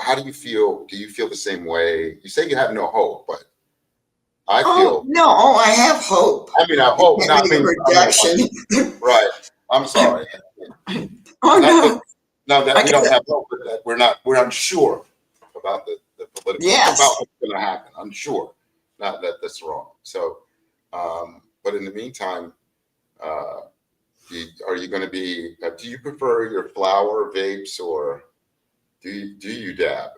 how do you feel? Do you feel the same way? You say you have no hope, but I feel. No, I have hope. I mean, I hope not. Reduction. Right. I'm sorry. Oh no. No, that we don't have hope, but that we're unsure about the political, yes, about what's going to happen. Unsure. Not that that's wrong. So, but in the meantime, are you going to be? Do you prefer your flower vapes, or do you dab?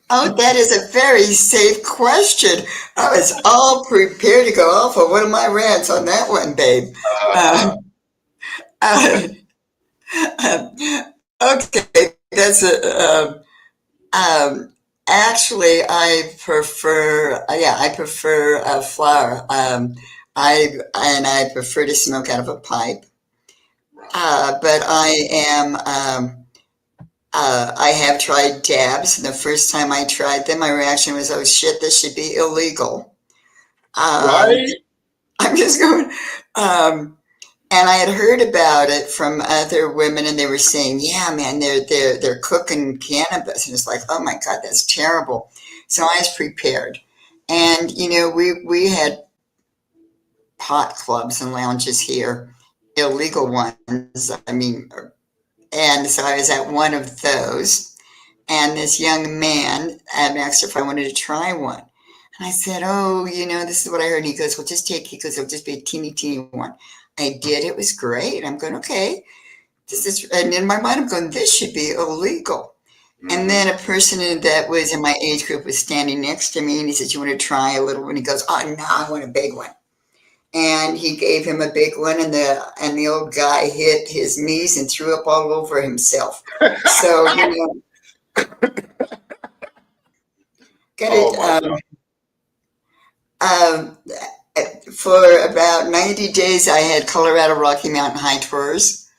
Oh, that is a very safe question. I was all prepared to go off on one of my rants on that one, babe. Okay, that's actually, I prefer. I prefer a flower. I prefer to smoke out of a pipe. But I am. I have tried dabs, and the first time I tried them, my reaction was, "Oh shit, this should be illegal." Right? I'm just going. And I had heard about it from other women, and they were saying, "Yeah, man, they're cooking cannabis," and it's like, "Oh my God, that's terrible." So I was prepared, and we had pot clubs and lounges here, illegal ones. I mean, and so I was at one of those, and this young man asked if I wanted to try one. And I said, "Oh, this is what I heard." And he goes, "Well, just take it." He goes, "It'll just be a teeny, teeny one." I did. It was great. I'm going, okay. And in my mind, I'm going, this should be illegal. Mm-hmm. And then a person that was in my age group was standing next to me, and he said, "You want to try a little one?" And he goes, "Oh, no, I want a big one." And he gave him a big one, and the old guy hit his knees and threw up all over himself. So, for about 90 days, I had Colorado Rocky Mountain High tours,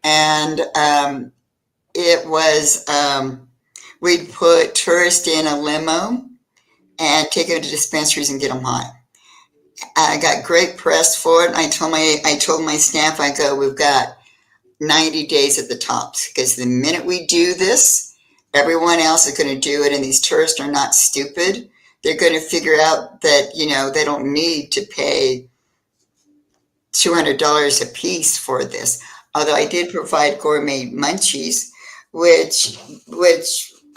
and it was we'd put tourists in a limo and take them to dispensaries and get them high. I got great press for it. I told my staff, I go, "We've got 90 days at the tops, because the minute we do this, everyone else is going to do it, and these tourists are not stupid. They're going to figure out that they don't need to pay $200 a piece for this." Although I did provide gourmet munchies, which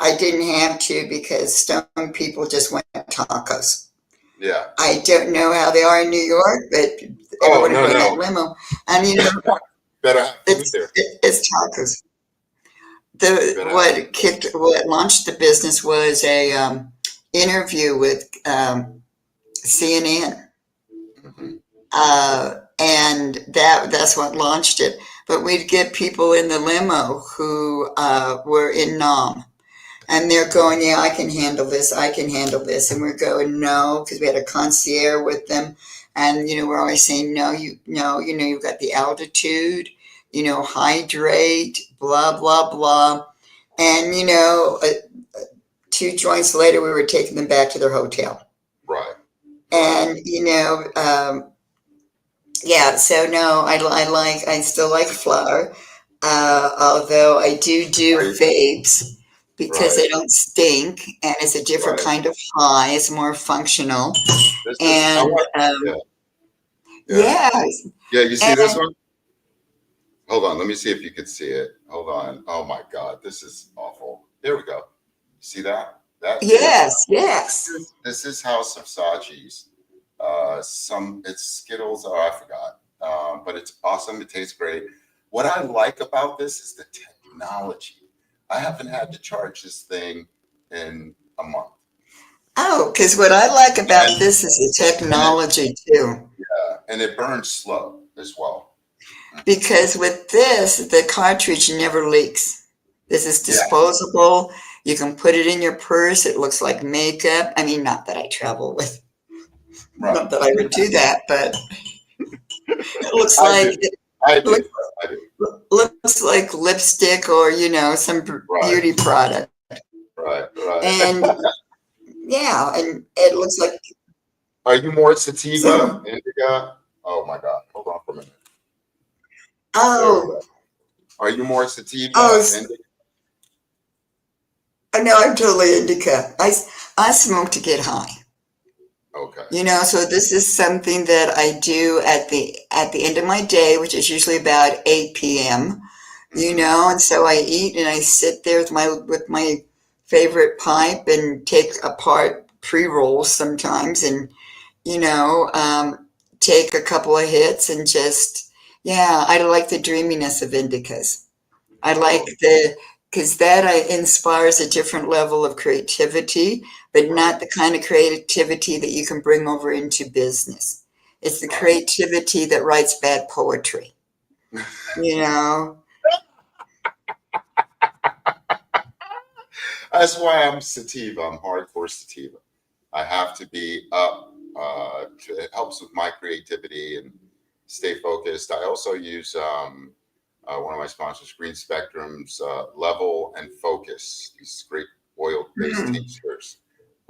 I didn't have to, because stone people just want tacos. Yeah. I don't know how they are in New York, but everyone in that limo, and it's tacos. What launched the business was a interview with CNN. Mm-hmm. And that's what launched it. But we'd get people in the limo who were in Nam, and they're going, "Yeah, I can handle this. I can handle this." And we're going, "No," because we had a concierge with them, and we're always saying, "No, you've got the altitude. hydrate, blah, blah, blah. And, 2 joints later, we were taking them back to their hotel. Right. And, yeah, so no, I still like flower. Although I do Right. vapes because Right. they don't stink and it's a different Right. kind of high. It's more functional. This is, I And want, yeah. Yeah. yeah, Yeah. You see this and one? Hold on. Let me see if you can see it. Hold on. Oh my God. This is awful. There we go. See that? That is, yes, yes. this is House of Sachi's. It's Skittles. Oh, I forgot. But it's awesome. It tastes great. What I like about this is the technology. I haven't had to charge this thing in a month. Oh, because what I like about And, this is the and it, technology too. and it burns slow as well. Because with this, the cartridge never leaks. This is Yeah. disposable. You can put it in your purse. It looks like makeup. I mean, not that I travel with, Right. not that I would do that, but it looks I like do. I do. look, I do. looks like lipstick or some Right. beauty product. Right. Right. And yeah, and it looks like Are you more sativa, so. indica? Oh my God. Hold on for a minute. There we Oh, go. Are you more oh, sativa, indica? no, I'm totally indica. I smoke to get high. Okay. So this is something that I do at the end of my day, which is usually about 8 p.m. Mm-hmm. And so I eat and I sit there with my favorite pipe and take apart pre-rolls sometimes and you know um, take a couple of hits and just yeah, I like the dreaminess of indicas. I like Totally. because that inspires a different level of creativity, but Right. not the kind of creativity that you can bring over into business. It's the Right. creativity that writes bad poetry, you know? That's why I'm sativa. I'm hardcore sativa. I have to be up. It helps with my creativity and stay focused. I also use one of my sponsors, Green Spectrum's Level and Focus. These great oil-based Mm. tinctures,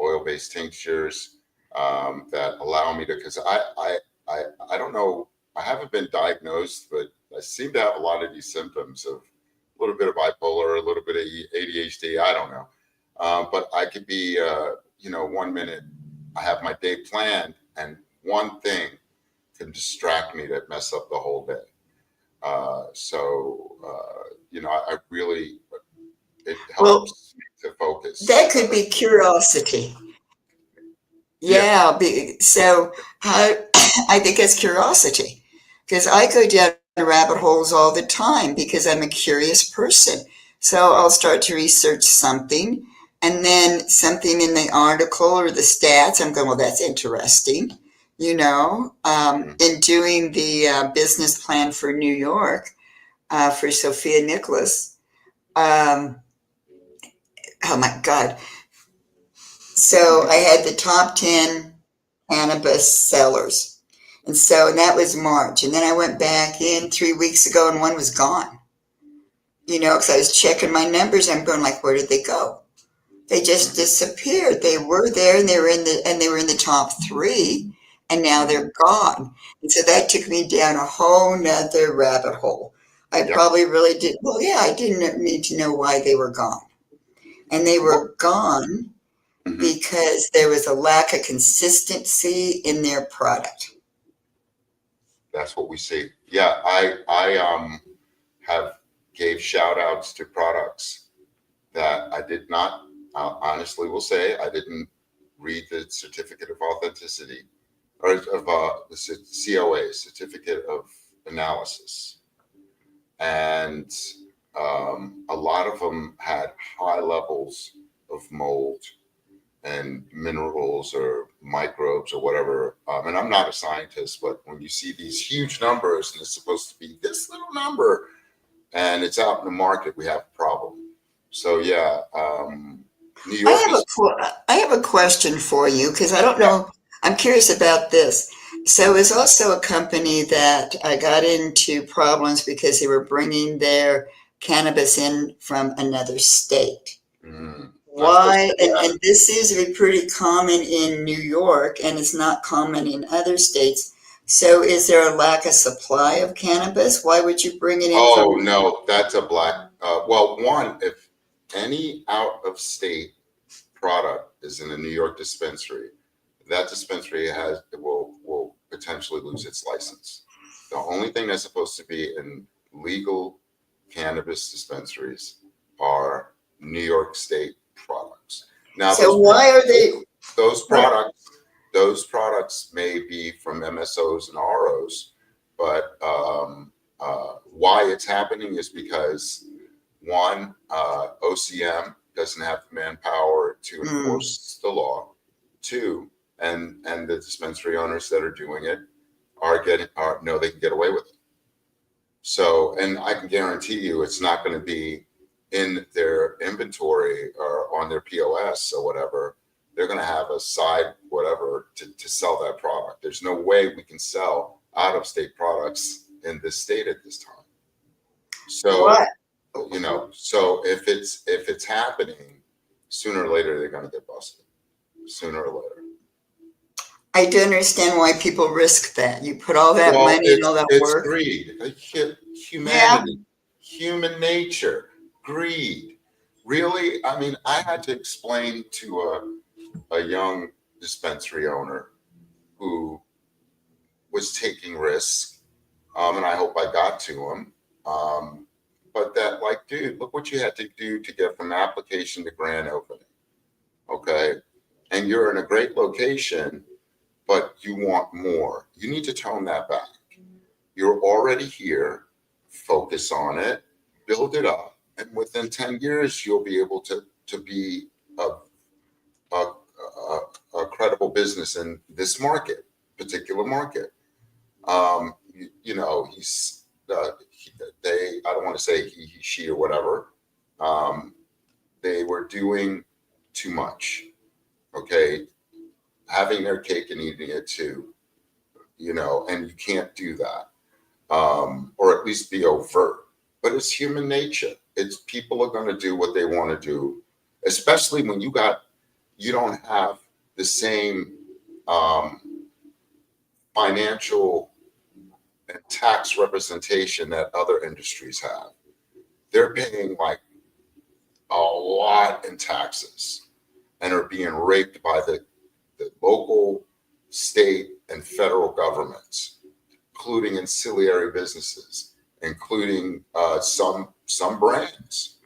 oil-based tinctures that allow me to. Because I don't know. I haven't been diagnosed, but I seem to have a lot of these symptoms of a little bit of bipolar, a little bit of ADHD. I don't know. But I could be, 1 minute I have my day planned, and one thing can distract me to mess up the whole day. I really, it Well, helps me to focus that could better. be curiosity. Yeah. Yeah, so how, I think it's curiosity because I go down rabbit holes all the time because I'm a curious person. So I'll start to research something, and then something in the article or the stats, I'm going, well, that's interesting. Mhm. In doing the business plan for New York for Sophia Nicholas, um, oh my God. So I had the top 10 cannabis sellers. And that was March. And then I went back in 3 weeks ago and one was gone, because I was checking my numbers. I'm going like, where did they go? They just Mhm. disappeared. They were there and they were in the top three and now Mhm. they're gone. And so that took me down a whole nother rabbit hole. I Yep. probably really did. Well, yeah, I didn't need to know why they were gone. And they Well, were gone mhm. because there was a lack of consistency in their product. That's what we see. Yeah, I have gave shout outs to products that I did not, honestly will say, I didn't read the certificate of authenticity or of the COA, certificate of analysis. And a lot of them had high levels of mold and minerals or microbes or whatever. And I'm not a scientist, but when you see these huge numbers and it's supposed to be this little number and it's out in the market, we have a problem. So yeah, New I York have a is, I have a question for you because I don't yeah. know. I'm curious about this. So it's also a company that got into problems because they were bringing their cannabis in from another state. Not supposed Why? to be And this is pretty common in New York, and it's not common in other states. So is there a lack of supply of cannabis? Why would you bring it in Oh from? no, that's a black. Well, one, if any out of state product is in a New York dispensary, that dispensary will potentially lose its license. The only thing that's supposed to be in legal cannabis dispensaries are New York State products. Now, So why are they? those What? products those products may be from MSOs and ROs, but why it's happening is because one, OCM doesn't have the manpower to Mm. enforce the law. Two, and the dispensary owners that are doing it are know they can get away with it. So, and I can guarantee you, it's not going to be in their inventory or on their POS or whatever. They're going to have a side whatever to sell that product. There's no way we can sell out of state products in this state at this time. So, What? so if it's happening, sooner or later they're going to get busted. Sooner or later. I do understand why people risk that. You put all that Well, money and all it's that it's work. greed, Yeah. humanity, human nature, greed. Really, I mean, I had to explain to a young dispensary owner who was taking risks, and I hope I got to him. But that, like, dude, look what you had to do to get from application to grand opening. Okay, and you're in a great location, but you want more. You need to tone that back. You're already here, focus on it, build it up, and within 10 years, you'll be able to be a, a, a credible business in this particular market. He's, I don't want to say he, she, or whatever. Um, they were doing too much, okay? Having their cake and eating it too, and you can't do that. Or at least be overt. But it's human nature. It's people are going to do what they want to do, especially when you don't have the same financial and tax representation that other industries have. They're paying like a lot in taxes and are being raped by the local, state, and federal governments, including ancillary businesses, including some brands.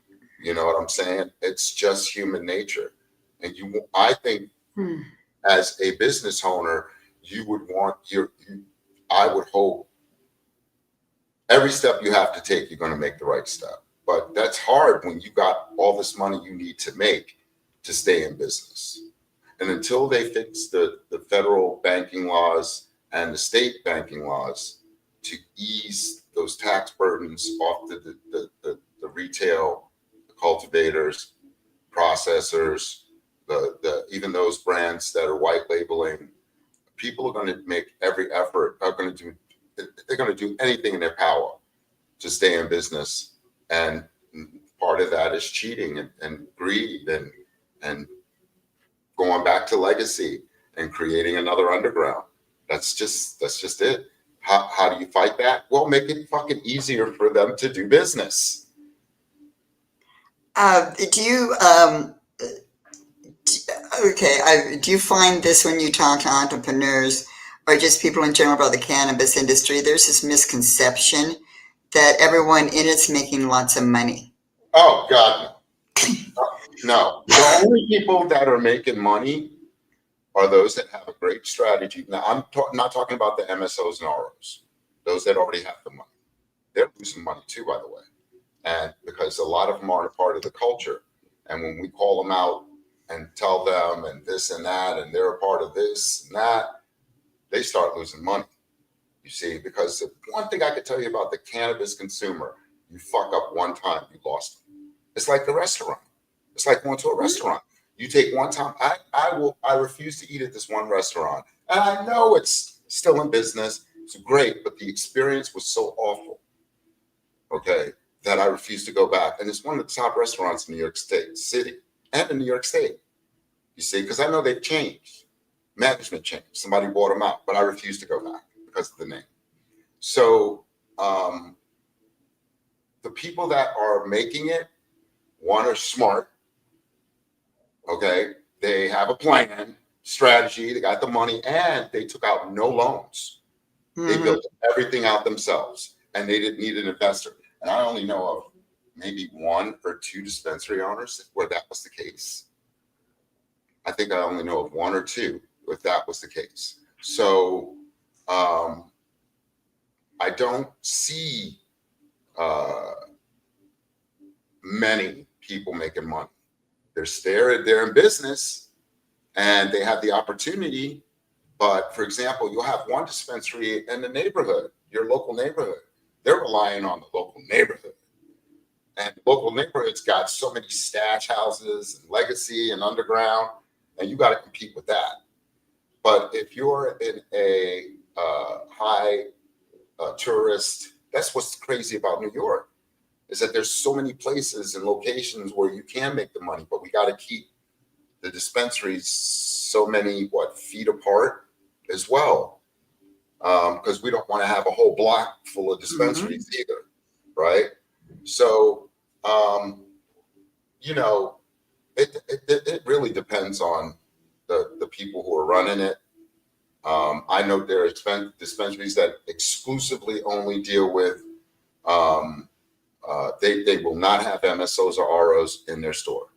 You know what I'm saying? It's just human nature, and I think, Hmm. as a business owner, you would want I would hope every step you have to take, you're going to make the right step. But that's hard when you got all this money you need to make to stay in business. And until they fix the federal banking laws and the state banking laws to ease those tax burdens off the retail, the cultivators, processors, even those brands that are white labeling, people are going to make every effort, they're going to do anything in their power to stay in business. And part of that is cheating and greed and going back to legacy and creating another underground. That's just it. How do you fight that? Well, make it fucking easier for them to do business. Do you do you find this when you talk to entrepreneurs or just people in general about the cannabis industry? There's this misconception that everyone in it's making lots of money. Oh God, no. The only people that are making money are those that have a great strategy. Now, I'm not talking about the MSOs and ROs, those that already have the money. They're losing money too, by the way. And because a lot of them aren't a part of the culture. And when we call them out and tell them and this and that, and they're a part of this and that, they start losing money. You see, because one thing I could tell you about the cannabis consumer, you fuck up one time, you lost them. It's like the restaurant. It's like going to a restaurant. You take one time. I refuse to eat at this one restaurant. And I know it's still in business. It's great, but the experience was so awful, okay, that I refused to go back. And it's one of the top restaurants in New York City and in New York State, you see, because I know they've changed. Management changed. Somebody bought them out, but I refused to go back because of the name. So the people that are making it, one, are smart, okay? They have a plan, strategy, they got the money, and they took out no loans. They built everything out themselves, and they didn't need an investor. And I only know of maybe 1 or 2 dispensary owners where that was the case. I think I only know of 1 or 2 if that was the case. So I don't see many people making money. They're in business and they have the opportunity. But for example, you'll have one dispensary in the neighborhood, your local neighborhood. They're relying on the local neighborhood. And the local neighborhood's got so many stash houses and legacy and underground, and you got to compete with that. But if you're in a high tourist, that's what's crazy about New York, is that there's so many places and locations where you can make the money, but we got to keep the dispensaries so many feet apart as well, because we don't want to have a whole block full of dispensaries either, right? So you know, it really depends on the people who are running it. I know there are dispensaries that exclusively only deal with they will not have MSOs or ROs in their store.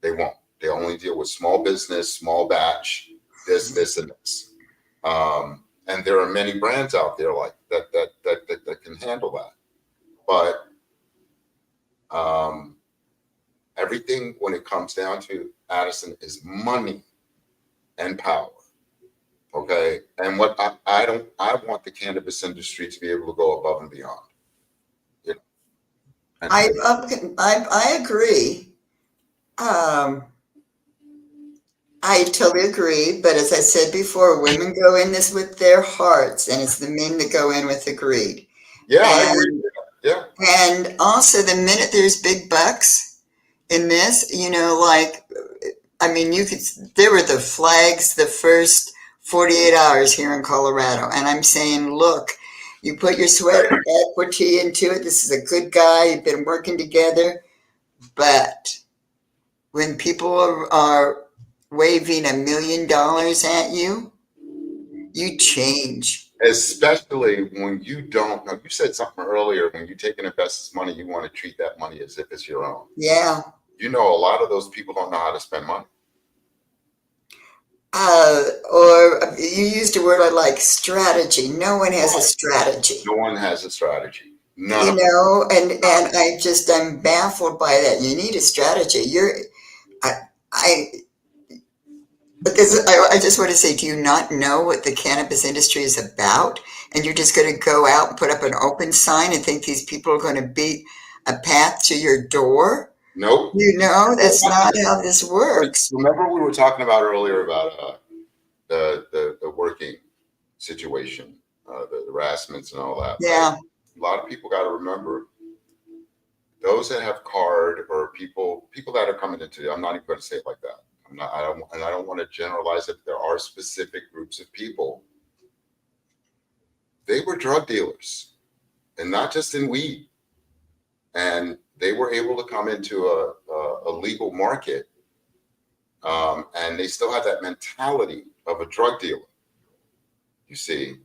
They won't. They only deal with small business, small batch, this, and this. And there are many brands out there like that can handle that. But everything, when it comes down to Addison, is money and power. Okay, and what I want the cannabis industry to be able to go above and beyond. You know, and I agree. I totally agree. But as I said before, women go in this with their hearts, and it's the men that go in with the greed. yeah, I agree. Yeah, And also, the minute there's big bucks in this, I mean, there were the flags the first 48 hours here in Colorado. And I'm saying, look, you put your sweat and equity into it. This is a good guy. You've been working together. But when people are waving $1 million at you, you change. especially when you don't know. You said something earlier. When you take an investor's money, you want to treat that money as if it's your own. Yeah. You know, a lot of those people don't know how to spend money. Or you used a word I like, strategy. No one has a strategy. No one has a strategy. None You of them. know, and I'm baffled by that. You need a strategy. I just want to say, do you not know what the cannabis industry is about? And you're just going to go out and put up an open sign and think these people are going to beat a path to your door? Nope. You know, that's not how this works. Remember we were talking about earlier about the working situation, the harassments and all that. Yeah. Right? A lot of people got to remember, those that have card or people that are coming into it. I'm not even going to say it like that. I don't want to generalize it. There are specific groups of people. They were drug dealers, and not just in weed. And they were able to come into a legal market, and they still have that mentality of a drug dealer. You see,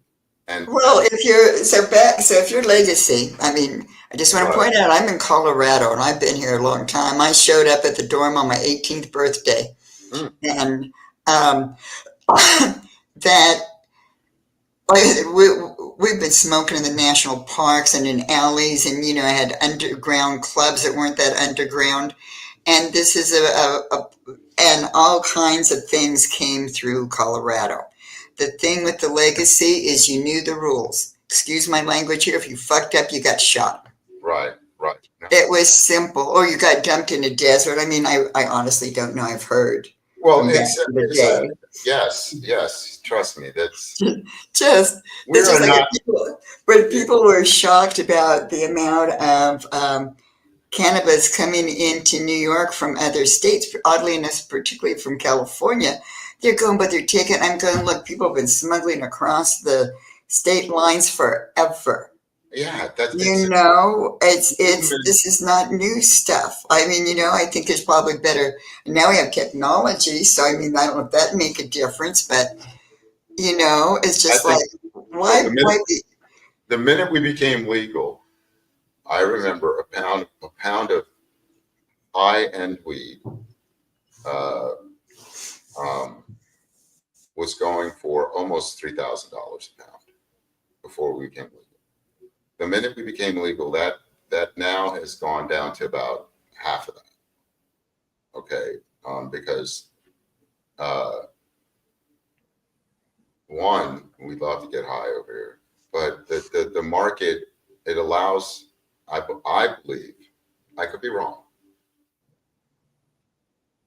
and Well, if you're legacy, I mean, I just want to point out, I'm in Colorado and I've been here a long time. I showed up at the dorm on my 18th birthday, and that we've been smoking in the national parks and in alleys, and I had underground clubs that weren't that underground, and this is and all kinds of things came through Colorado. The thing with the legacy is you knew the rules. Excuse my language here. If you fucked up, you got shot. Right. It was simple. Or you got dumped in a desert. I mean, I honestly don't know. I've heard. Well, from back it's, in the it's day. yes, trust me, Just It's we're just like not, when people were shocked about the amount of cannabis coming into New York from other states, oddly enough, particularly from California. They're going, but they're taking. I'm going, look, people have been smuggling across the state lines forever. yeah, that's, You know, it's human. this is not new stuff. I mean, I think there's probably better. Now we have technology, so I mean, I don't know if that make a difference, but it's I just like think why the minute, why be, the minute we became legal, I remember a pound of high-end weed, uh, um, was going for almost $3,000 a pound before we became legal. The minute we became legal, that now has gone down to about half of that. Okay, because uh, one, we love to get high over here, but the market, it allows. I believe, I could be wrong.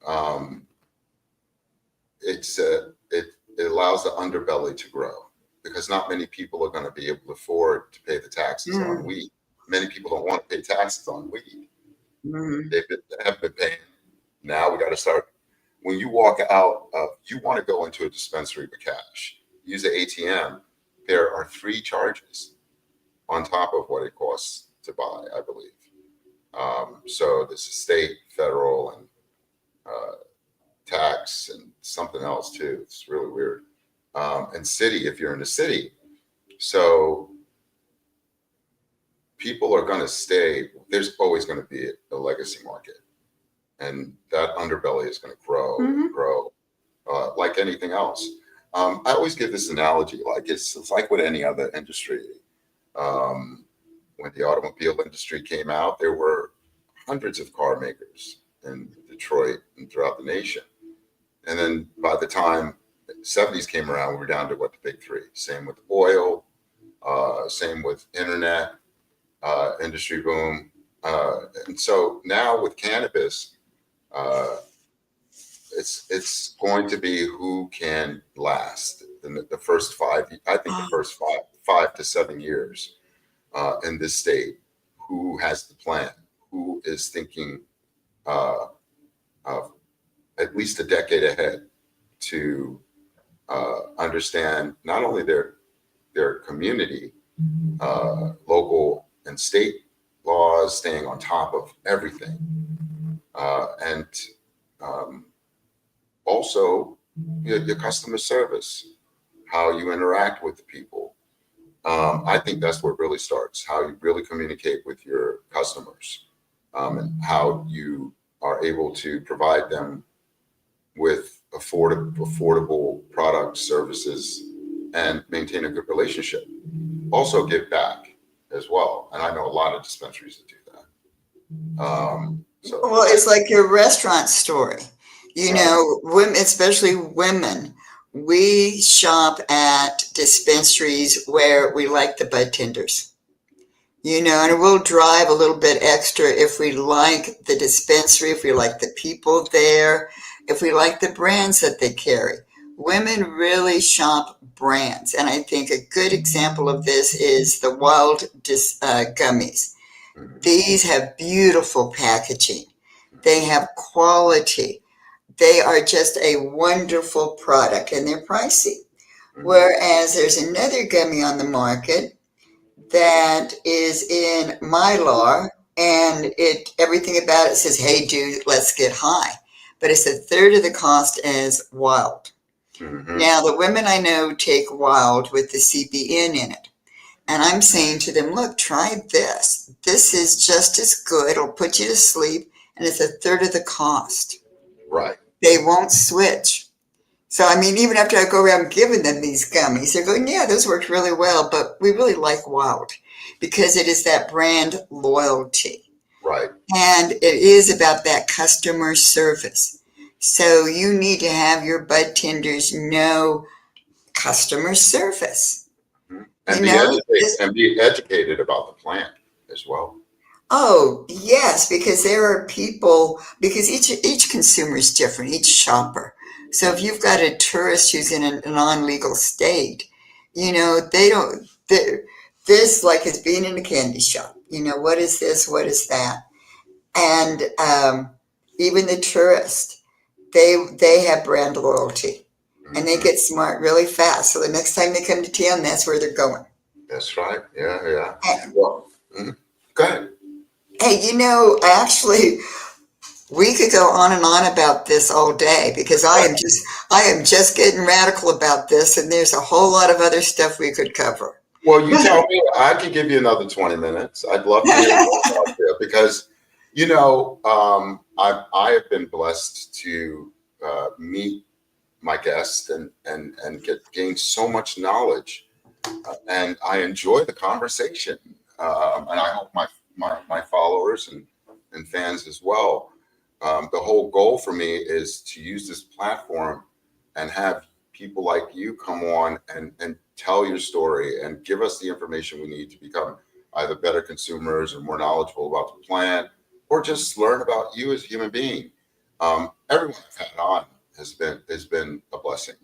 Um, it allows the underbelly to grow because not many people are going to be able to afford to pay the taxes on mm, weed. Many people don't want to pay taxes on weed. mm, They have been paying. Now we got to start. When you walk out, you want to go into a dispensary with cash, use the ATM. There are three charges on top of what it costs to buy, I believe. So this is state, federal, and uh, tax, and something else too. It's really weird. And city, if you're in the city. So people are going to stay. There's always going to be a legacy market, and that underbelly is going to grow mm-hmm. and grow, like anything else. I always give this analogy, like it's like with any other industry. Um, when the automobile industry came out, there were hundreds of car makers in Detroit and throughout the nation. And then by the time the 70s came around, we were down to what, the big three. Same with oil, same with internet, industry boom. And so now with cannabis, uh, it's going to be who can last the first five. I think the first 5 to 7 years in this state. Who has the plan? Who is thinking uh, of at least a decade ahead to understand not only their community, local and state laws, staying on top of everything, and um, also your customer service, how you interact with the people. I think that's where it really starts, how you really communicate with your customers, and how you are able to provide them with affordable products, services, and maintain a good relationship. Also give back as well. And I know a lot of dispensaries that do that. So Well, that, it's like your restaurant story. right. Women, especially women, we shop at dispensaries where we like the bud tenders. And we'll drive a little bit extra if we like the dispensary, if we like the people there, if we like the brands that they carry. Women really shop brands. And I think a good example of this is the wild gummies. Mhm. These have beautiful packaging. They have quality. They are just a wonderful product and they're pricey. Mhm. Whereas there's another gummy on the market that is in Mylar and everything about it says, hey dude, let's get high. But it's a third of the cost as wild. Mhm. Now the women I know take wild with the CBN in it. And I'm saying to them, look, try this. This is just as good. It'll put you to sleep, and it's a third of the cost. Right. They won't switch. So, I mean, even after I go around giving them these gummies, they're going, yeah, those worked really well, but we really like Wild because it is that brand loyalty. Right. And it is about that customer service. So you need to have your bud tenders know customer service. Mhm. You And be know, educated and be educated about the plant as well. oh, yes, because there are people, because each consumer is different, each shopper. So if you've got a tourist who's in a non-legal state, they don't, this like is being in a candy shop. What is this? What is that? And even the tourist, they have brand loyalty, and they get smart really fast. So the next time they come to town, that's where they're going. That's right. Yeah. And, Well, go ahead. hey, actually, we could go on and on about this all day because I am just getting radical about this, and there's a whole lot of other stuff we could cover. Well, you tell me. I could give you another 20 minutes. I'd love to hear more about it because, I have been blessed to meet my guests and gain so much knowledge, and I enjoy the conversation, and I hope my followers and fans as well. The whole goal for me is to use this platform and have people like you come on and tell your story and give us the information we need to become either better consumers or more knowledgeable about the plant, or just learn about you as a human being. Everyone I've had on has been a blessing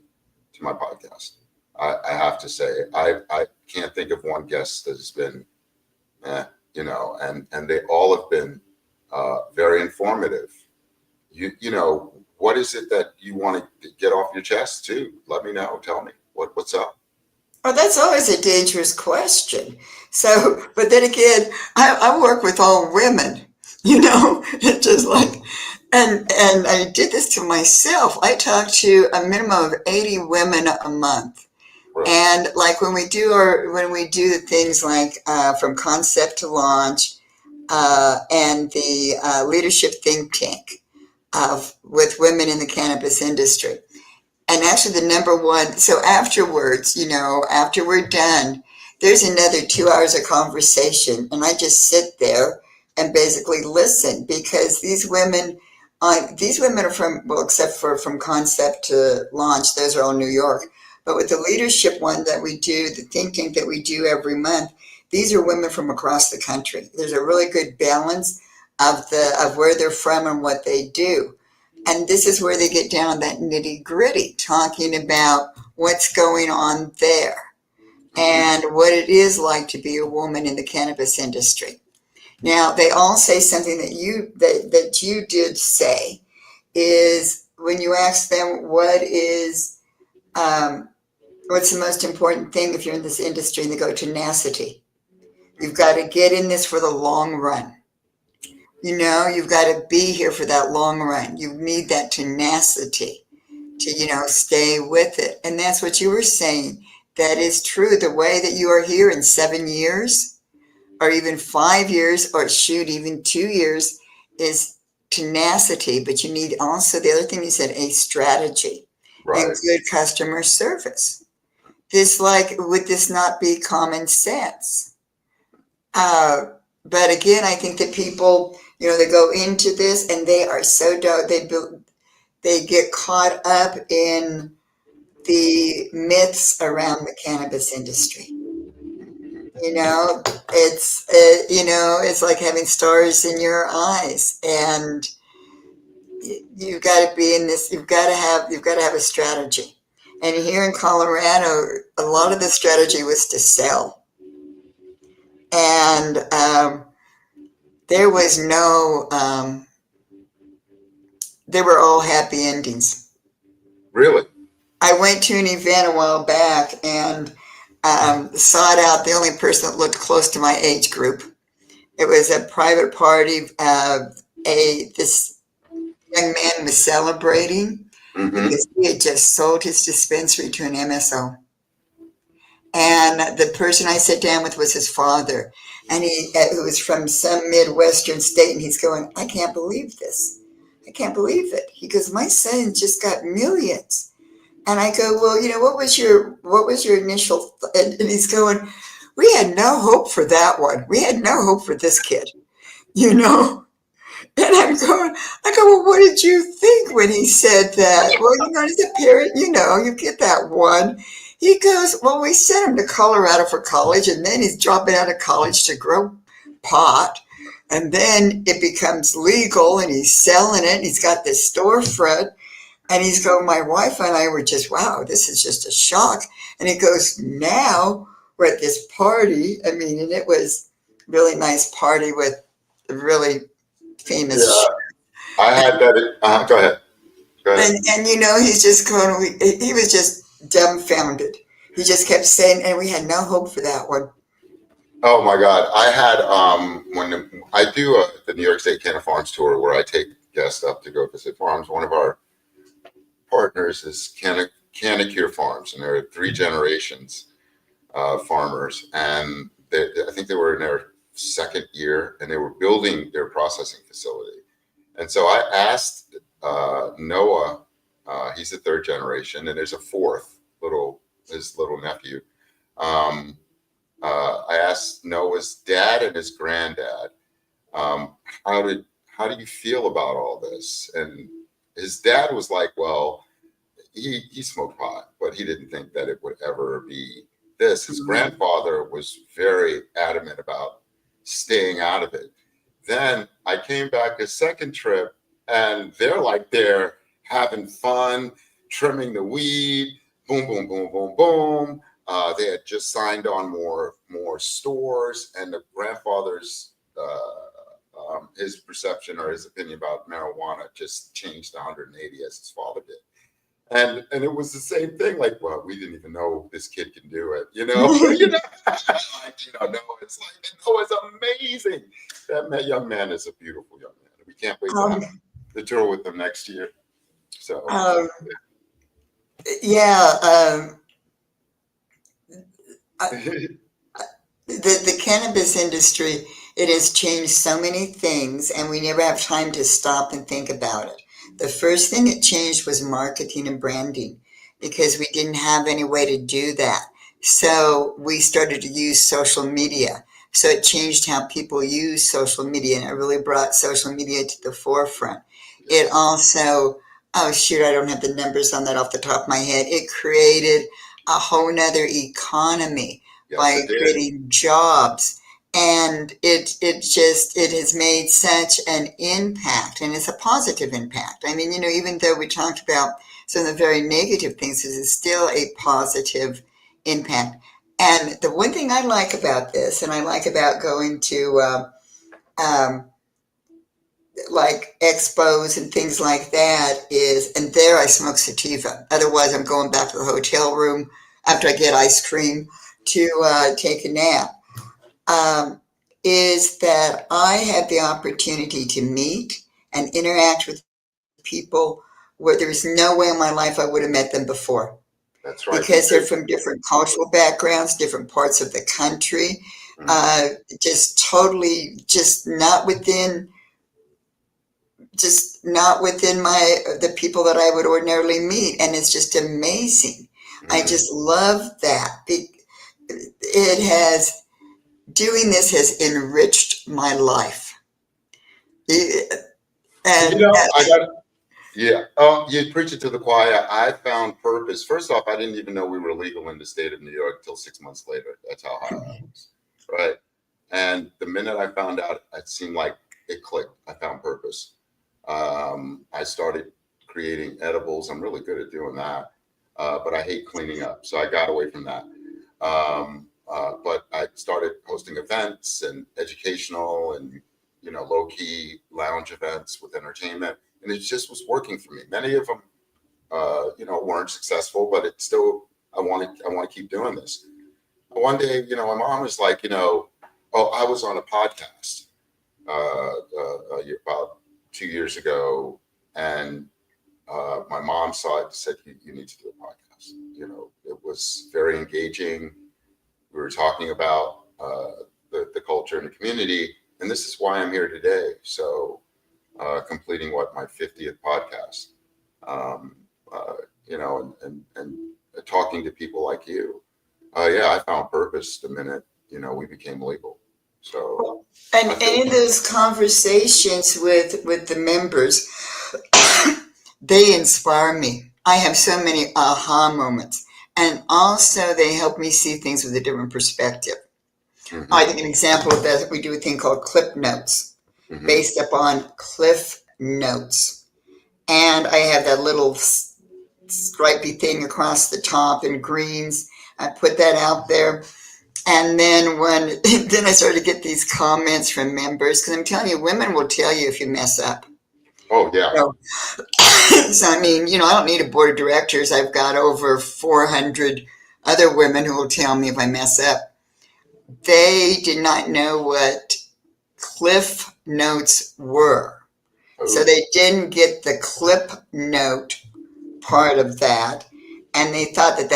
to my podcast. I have to say, I can't think of one guest that has been, and they all have been very informative. What is it that you want to get off your chest too? Let me know. Tell me what's up. Well, that's always a dangerous question. So, but then again, I work with all women, it's just like, and I did this to myself. I talk to a minimum of 80 women a month. Right. And like when we do the things like from concept to launch, and the leadership think tank with women in the cannabis industry. And actually the number one, so afterwards, after we're done, there's another 2 hours of conversation. And I just sit there and basically listen because these women are except for from concept to launch, those are all New York. But with the leadership one that we do, the think tank that we do every month, these are women from across the country. There's a really good balance of where they're from and what they do. And this is where they get down that nitty gritty, talking about what's going on there and what it is like to be a woman in the cannabis industry. Now, they all say something that you did say is when you ask them what's the most important thing if you're in this industry, and they go tenacity. You've got to get in this for the long run. You've got to be here for that long run. You need that tenacity to, stay with it. And that's what you were saying. That is true. The way that you are here in 7 years or even 5 years or even 2 years is tenacity. But you need also, the other thing you said, a strategy. Right. And good customer service. Would this not be common sense? But again, I think that people, they go into this and they are so they get caught up in the myths around the cannabis industry. It's like having stars in your eyes, and you've got to be in this. You've got to have a strategy. And here in Colorado, a lot of the strategy was to sell. And there was they were all happy endings. Really? I went to an event a while back and sought out the only person that looked close to my age group. It was a private party. This young man was celebrating because he had just sold his dispensary to an MSO. And the person I sat down with was his father, and who was from some Midwestern state, and he's going, I can't believe this. I can't believe it. He goes, my son just got millions. And I go, well, what was your initial, and he's going, we had no hope for that one. We had no hope for this kid, And I go, well, what did you think when he said that? Well, as a parent, you get that one. He goes, well, we sent him to Colorado for college, and then he's dropping out of college to grow pot. And then it becomes legal, and he's selling it. And he's got this storefront. And he's going, my wife and I were just, wow, this is just a shock. And he goes, now we're at this party. I mean, and it was a really nice party with a really famous. Yeah, I had that. Go ahead. Go ahead. And he's just going, he was just dumbfounded. He just kept saying, and we had no hope for that one. Oh my God. I had, when I do the New York State Canna Farms tour where I take guests up to go visit farms, one of our partners is Canna Farms, and there are 3 generations farmers, and I think they were in their 2nd year, and they were building their processing facility. And so I asked Noah, he's the 3rd generation, and there's a 4th, his little nephew. I asked Noah's dad and his granddad, how do you feel about all this? And his dad was like, well, he smoked pot, but he didn't think that it would ever be this. His grandfather was very adamant about staying out of it. Then I came back a 2nd trip, and they're having fun, trimming the weed, boom, boom, boom, boom, boom. They had just signed on more stores, and the grandfather's his perception or his opinion about marijuana just changed 180 as his father did. And it was the same thing. Like, well, we didn't even know this kid can do it. No, it's like, no, it's amazing. That young man is a beautiful young man. We can't wait to have the tour with them next year. So, yeah. The cannabis industry, it has changed so many things, and we never have time to stop and think about it. The first thing it changed was marketing and branding, because we didn't have any way to do that. So we started to use social media. So it changed how people use social media, and it really brought social media to the forefront. It also, oh shoot, I don't have the numbers on that off the top of my head. It created a whole nother economy by creating jobs. And it has made such an impact, and it's a positive impact. I mean, even though we talked about some of the very negative things, it is still a positive impact. And the one thing I like about this, and I like about going to like expos and things like that, is, and there I smoke sativa. Otherwise, I'm going back to the hotel room after I get ice cream to take a nap. Is that I had the opportunity to meet and interact with people where there's no way in my life I would have met them before. That's right. Because they're from different cultural backgrounds, different parts of the country, just totally, just not within the people that I would ordinarily meet. And it's just amazing. I just love that. Doing this has enriched my life. And you preach it to the choir. I found purpose. First off, I didn't even know we were legal in the state of New York until 6 months later. That's how high I was, right? And the minute I found out, it seemed like it clicked. I found purpose. I started creating edibles. I'm really good at doing that, but I hate cleaning up, so I got away from that. But I started hosting events and educational and, low-key lounge events with entertainment. And it just was working for me. Many of them, weren't successful, but it's still, I want to keep doing this. One day, my mom was like, I was on a podcast about 2 years ago. And my mom saw it and said, you need to do a podcast. It was very engaging. We were talking about the culture and the community, and this is why I'm here today. So, completing my 50th podcast, and talking to people like you. I found purpose the minute we became legal. So, and in those conversations with the members, they inspire me. I have so many aha moments. And also, they help me see things with a different perspective. I think an example of that, we do a thing called clip notes, based upon cliff notes. and I have that little stripy thing across the top in greens. I put that out there. And then then I started to get these comments from members, because I'm telling you, women will tell you if you mess up. Oh yeah. So, so I mean, I don't need a board of directors. I've got over 400 other women who will tell me if I mess up. They did not know what cliff notes were. So Oh, they didn't get the clip note part of that, and they thought that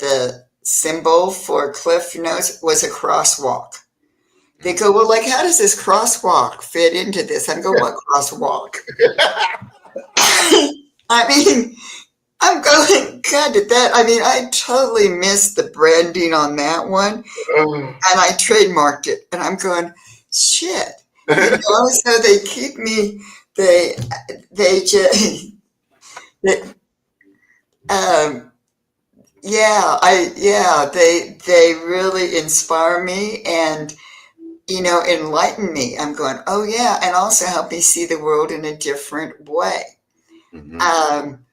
the symbol for cliff notes was a crosswalk. They go, well, like, how does this crosswalk fit into this? I go, what crosswalk? I mean, I'm going, God, I totally missed the branding on that one, and I trademarked it, and I'm going, shit. So they keep me, they just, um, they really inspire me and, enlighten me. I'm going, oh yeah, and also help me see the world in a different way. mhm. Um,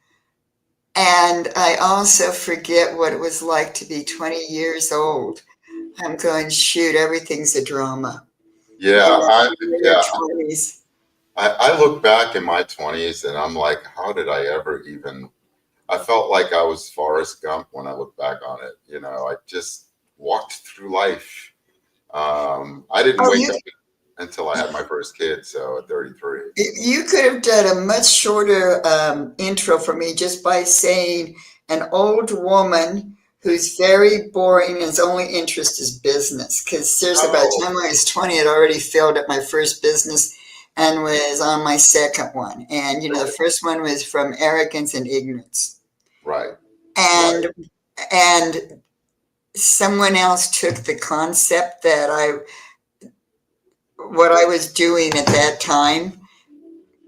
and I also forget what it was like to be 20 years old. I'm going, shoot, everything's a drama. Yeah, In your yeah. 20s. I look back in my 20s and I'm like, how did I ever even? I felt like I was Forrest Gump when I look back on it. I just walked through life. I didn't Oh, wake up until I had my first kid, so at 33. you could have done a much shorter intro for me just by saying an old woman who's very boring and his only interest is business. Because seriously, by the Oh, time I was 20, I'd already failed at my first business and was on my second one. And, the first one was from arrogance and ignorance. right, right. And, and someone else took the concept that what I was doing at that time.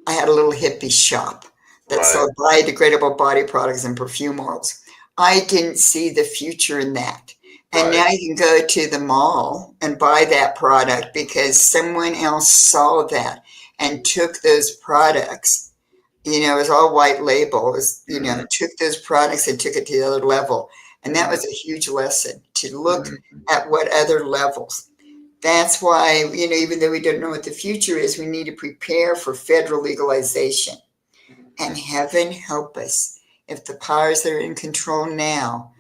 I had a little hippie shop that Right, sold biodegradable body products and perfume oils. I didn't see the future in that. And right. now you can go to the mall and buy that product because someone else saw that and took those products. It was all white label. It was, Mhm, took those products and took it to the other level. And that mhm, was a huge lesson to look mhm. at what other levels. That's why, even though we don't know what the future is, we need to prepare for federal legalization. And heaven help us if the powers that are in control now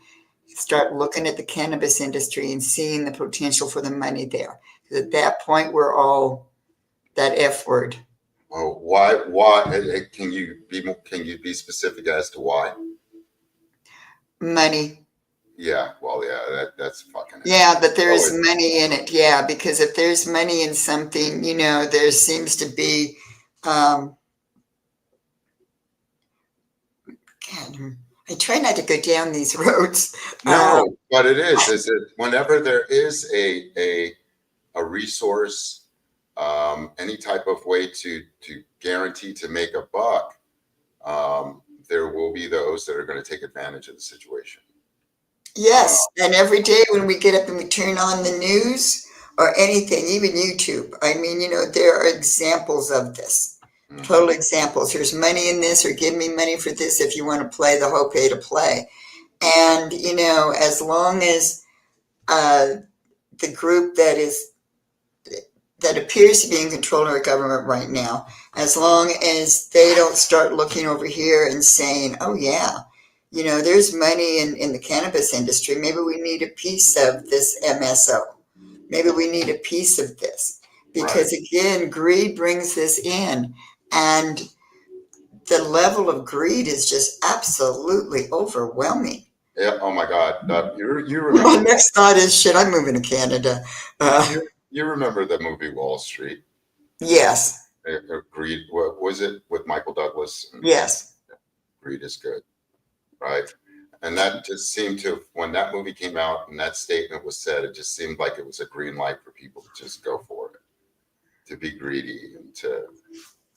start looking at the cannabis industry and seeing the potential for the money there. Because at that point, we're all that F word. Well, why? Why? Can you be specific as to why? Money. Yeah. Well, yeah. That's fucking it. Yeah, but Oh, there's money in it. Yeah, because if there's money in something, there seems to be, um, God, I try not to go down these roads. no, but it is. Is it whenever there is a resource, any type of way to guarantee to make a buck, there will be those that are going to take advantage of the situation. Uh, Yes, and every day when we get up and we turn on the news or anything, even YouTube, there are examples of this. Total mhm. examples. There's money in this, or give me money for this if you want to play the whole pay to play. And, as long as the group that appears to be in control of our government right now, as long as they don't start looking over here and saying, oh, yeah, there's money in the cannabis industry. Maybe we need a piece of this MSO. Maybe we need a piece of this. Right. Because again, greed brings this in. And the level of greed is just absolutely overwhelming. Yeah. Oh my God. You My remember next thought is, shit, I'm moving to Canada. you remember the movie Wall Street? Yes, Greed. What was it with Michael Douglas? yes. Greed is good, right? And that just seemed to, when that movie came out and that statement was said, it just seemed like it was a green light for people to just go for it, to be greedy and to,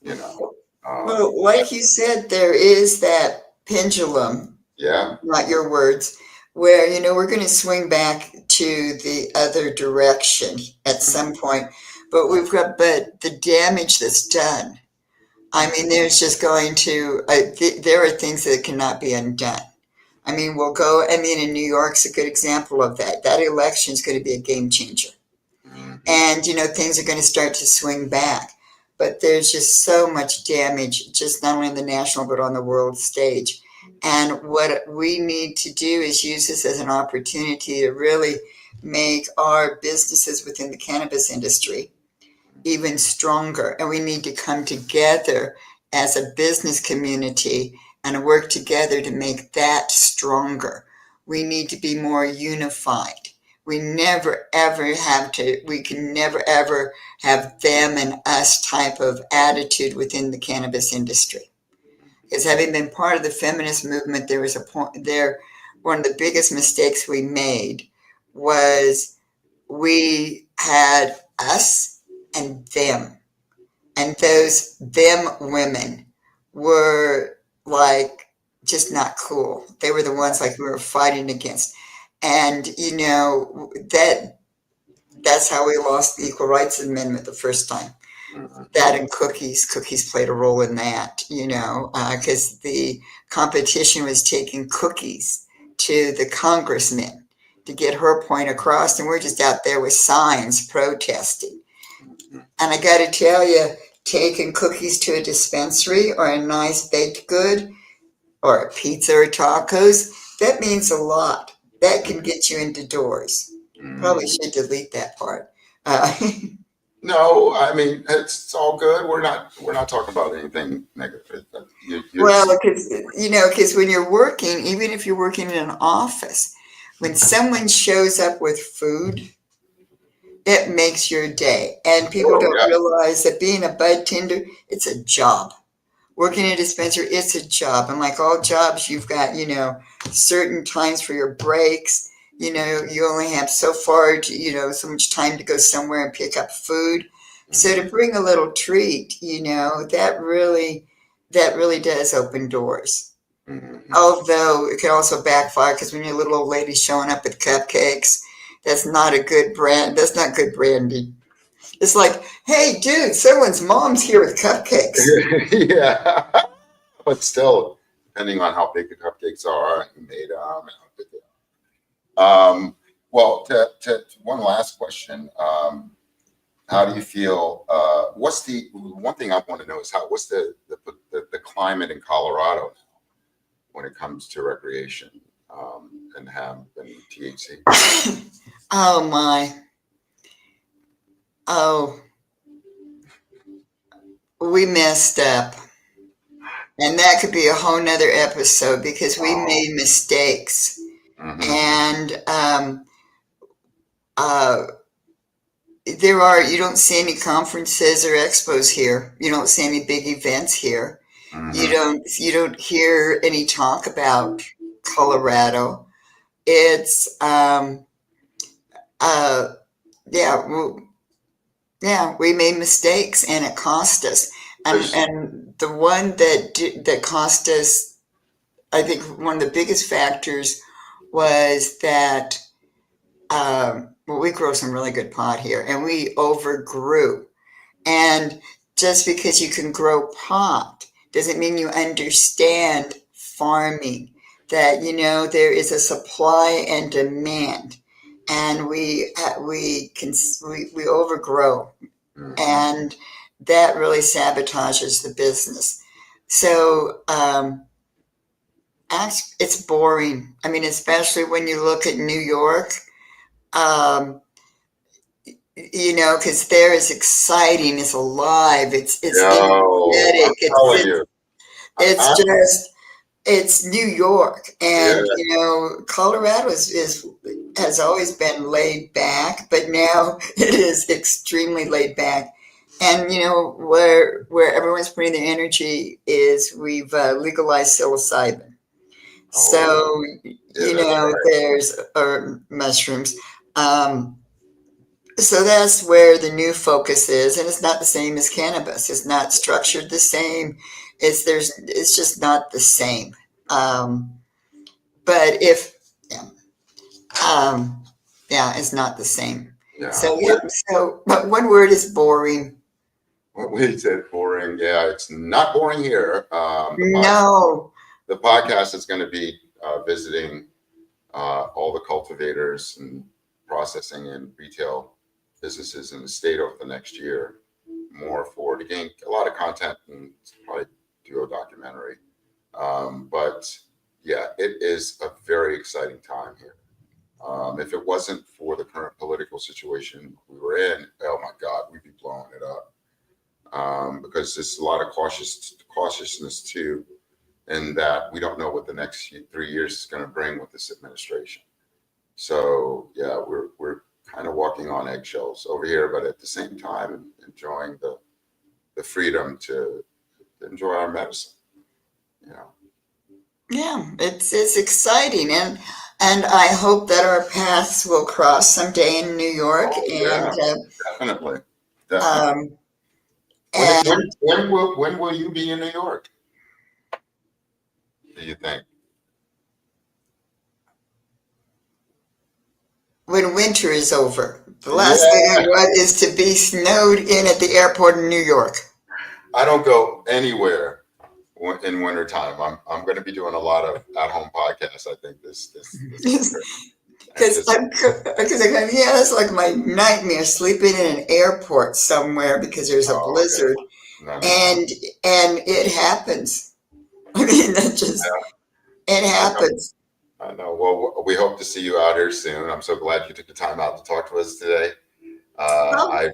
you know, um, Well, like you said, there is that pendulum, yeah. not your words, where, we're going to swing back to the other direction at some point. But but the damage that's done, I mean, there's just going to, there are things that cannot be undone. I mean, in New York's a good example of that. That election is going to be a game changer. Mhm. And, things are going to start to swing back. But there's just so much damage, just not only in the national, but on the world stage. And what we need to do is use this as an opportunity to really make our businesses within the cannabis industry even stronger. And we need to come together as a business community and work together to make that stronger. We need to be more unified. We never ever we can never ever have them and us type of attitude within the cannabis industry. Because having been part of the feminist movement, there was a point there, one of the biggest mistakes we made was we had us and them. And those them women were like just not cool. They were the ones like we were fighting against. And that's how we lost the Equal Rights Amendment the first time. That and cookies played a role in that, because the competition was taking cookies to the congressman to get her point across, and we're just out there with signs protesting. And I got to tell you, taking cookies to a dispensary or a nice baked good or a pizza or tacos, that means a lot. That can get you into doors. Probably should delete that part. No, I mean it's all good. We're not talking about anything negative. Well, because when you're working, even if you're working in an office, when someone shows up with food, it makes your day. And people don't yeah. realize that being a bud tender, it's a job. Working in a dispensary, it's a job. And like all jobs, you've got, certain times for your breaks. You only have so far to, so much time to go somewhere and pick up food. So to bring a little treat, that really does open doors. Although it can also backfire because when you're a little old lady showing up with cupcakes, that's not a good brand. That's not good branding. It's like, hey, dude, someone's mom's here with cupcakes. Yeah, but still, depending on how big the cupcakes are and who made them and how big they are. Well, to one last question. How do you feel? What's the one thing I want to know is what's the climate in Colorado now when it comes to recreation and hemp and THC? Oh my. Oh, we messed up. And that could be a whole nother episode because we made mistakes. And you don't see any conferences or expos here. You don't see any big events here. You don't hear any talk about Colorado. It's we made mistakes and it cost us. And the one that cost us, I think one of the biggest factors was that we grow some really good pot here, and we overgrew. And just because you can grow pot doesn't mean you understand farming. That there is a supply and demand, and we overgrow, and that really sabotages the business. So it's boring. I mean, especially when you look at New York. Because there is exciting, it's alive, it's energetic, it's New York, and Colorado has always been laid back, but now it is extremely laid back. And where everyone's putting their energy is we've legalized psilocybin. So there's mushrooms. So that's where the new focus is, and it's not the same as cannabis. It's not structured the same. It's just not the same. But it's not the same. Yeah. So but one word is boring. We said boring. Yeah, it's not boring here. No. The podcast is going to be visiting all the cultivators and processing and retail businesses in the state over the next year, more for to gain a lot of content and probably do a documentary. But yeah, it is a very exciting time here. If it wasn't for the current political situation we were in, oh my God, we'd be blowing it up. Because there's a lot of cautiousness too, in that we don't know what the next 3 years is going to bring with this administration. So yeah, we're kind of walking on eggshells over here, but at the same time enjoying the freedom to enjoy our medicine. You know. Yeah, it's exciting, and I hope that our paths will cross someday in New York, Oh, and yeah, definitely. um, When, and when, when will you be in New York, do you think? when winter is over. The last thing I Yeah, want is to be snowed in at the airport in New York. I don't go anywhere in wintertime. I'm going to be doing a lot of at-home podcasts, I think, this winter. And Because just, yeah, that's like my nightmare, sleeping in an airport somewhere because there's a oh, okay. blizzard, No. and it happens. I mean, it I know. happens. I know. Well, we hope to see you out here soon. I'm so glad you took the time out to talk to us today. Well, I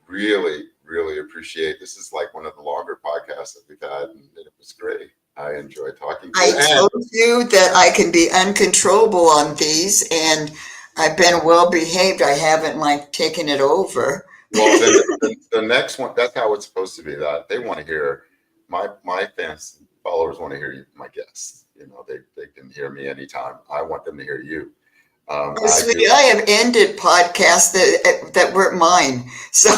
really, really appreciate. This is like one of the longer podcasts that we've had, and it was great. I enjoyed talking to I you. And told you that I can be uncontrollable on these, and I've been well behaved. I haven't like taken it over. well, then the next one. That's how it's supposed to be. That they want to hear my fans, followers want to hear you, my guests. You know, they can hear me anytime. I want them to hear you. Oh, I do. sweetie, I have ended podcasts that weren't mine. So,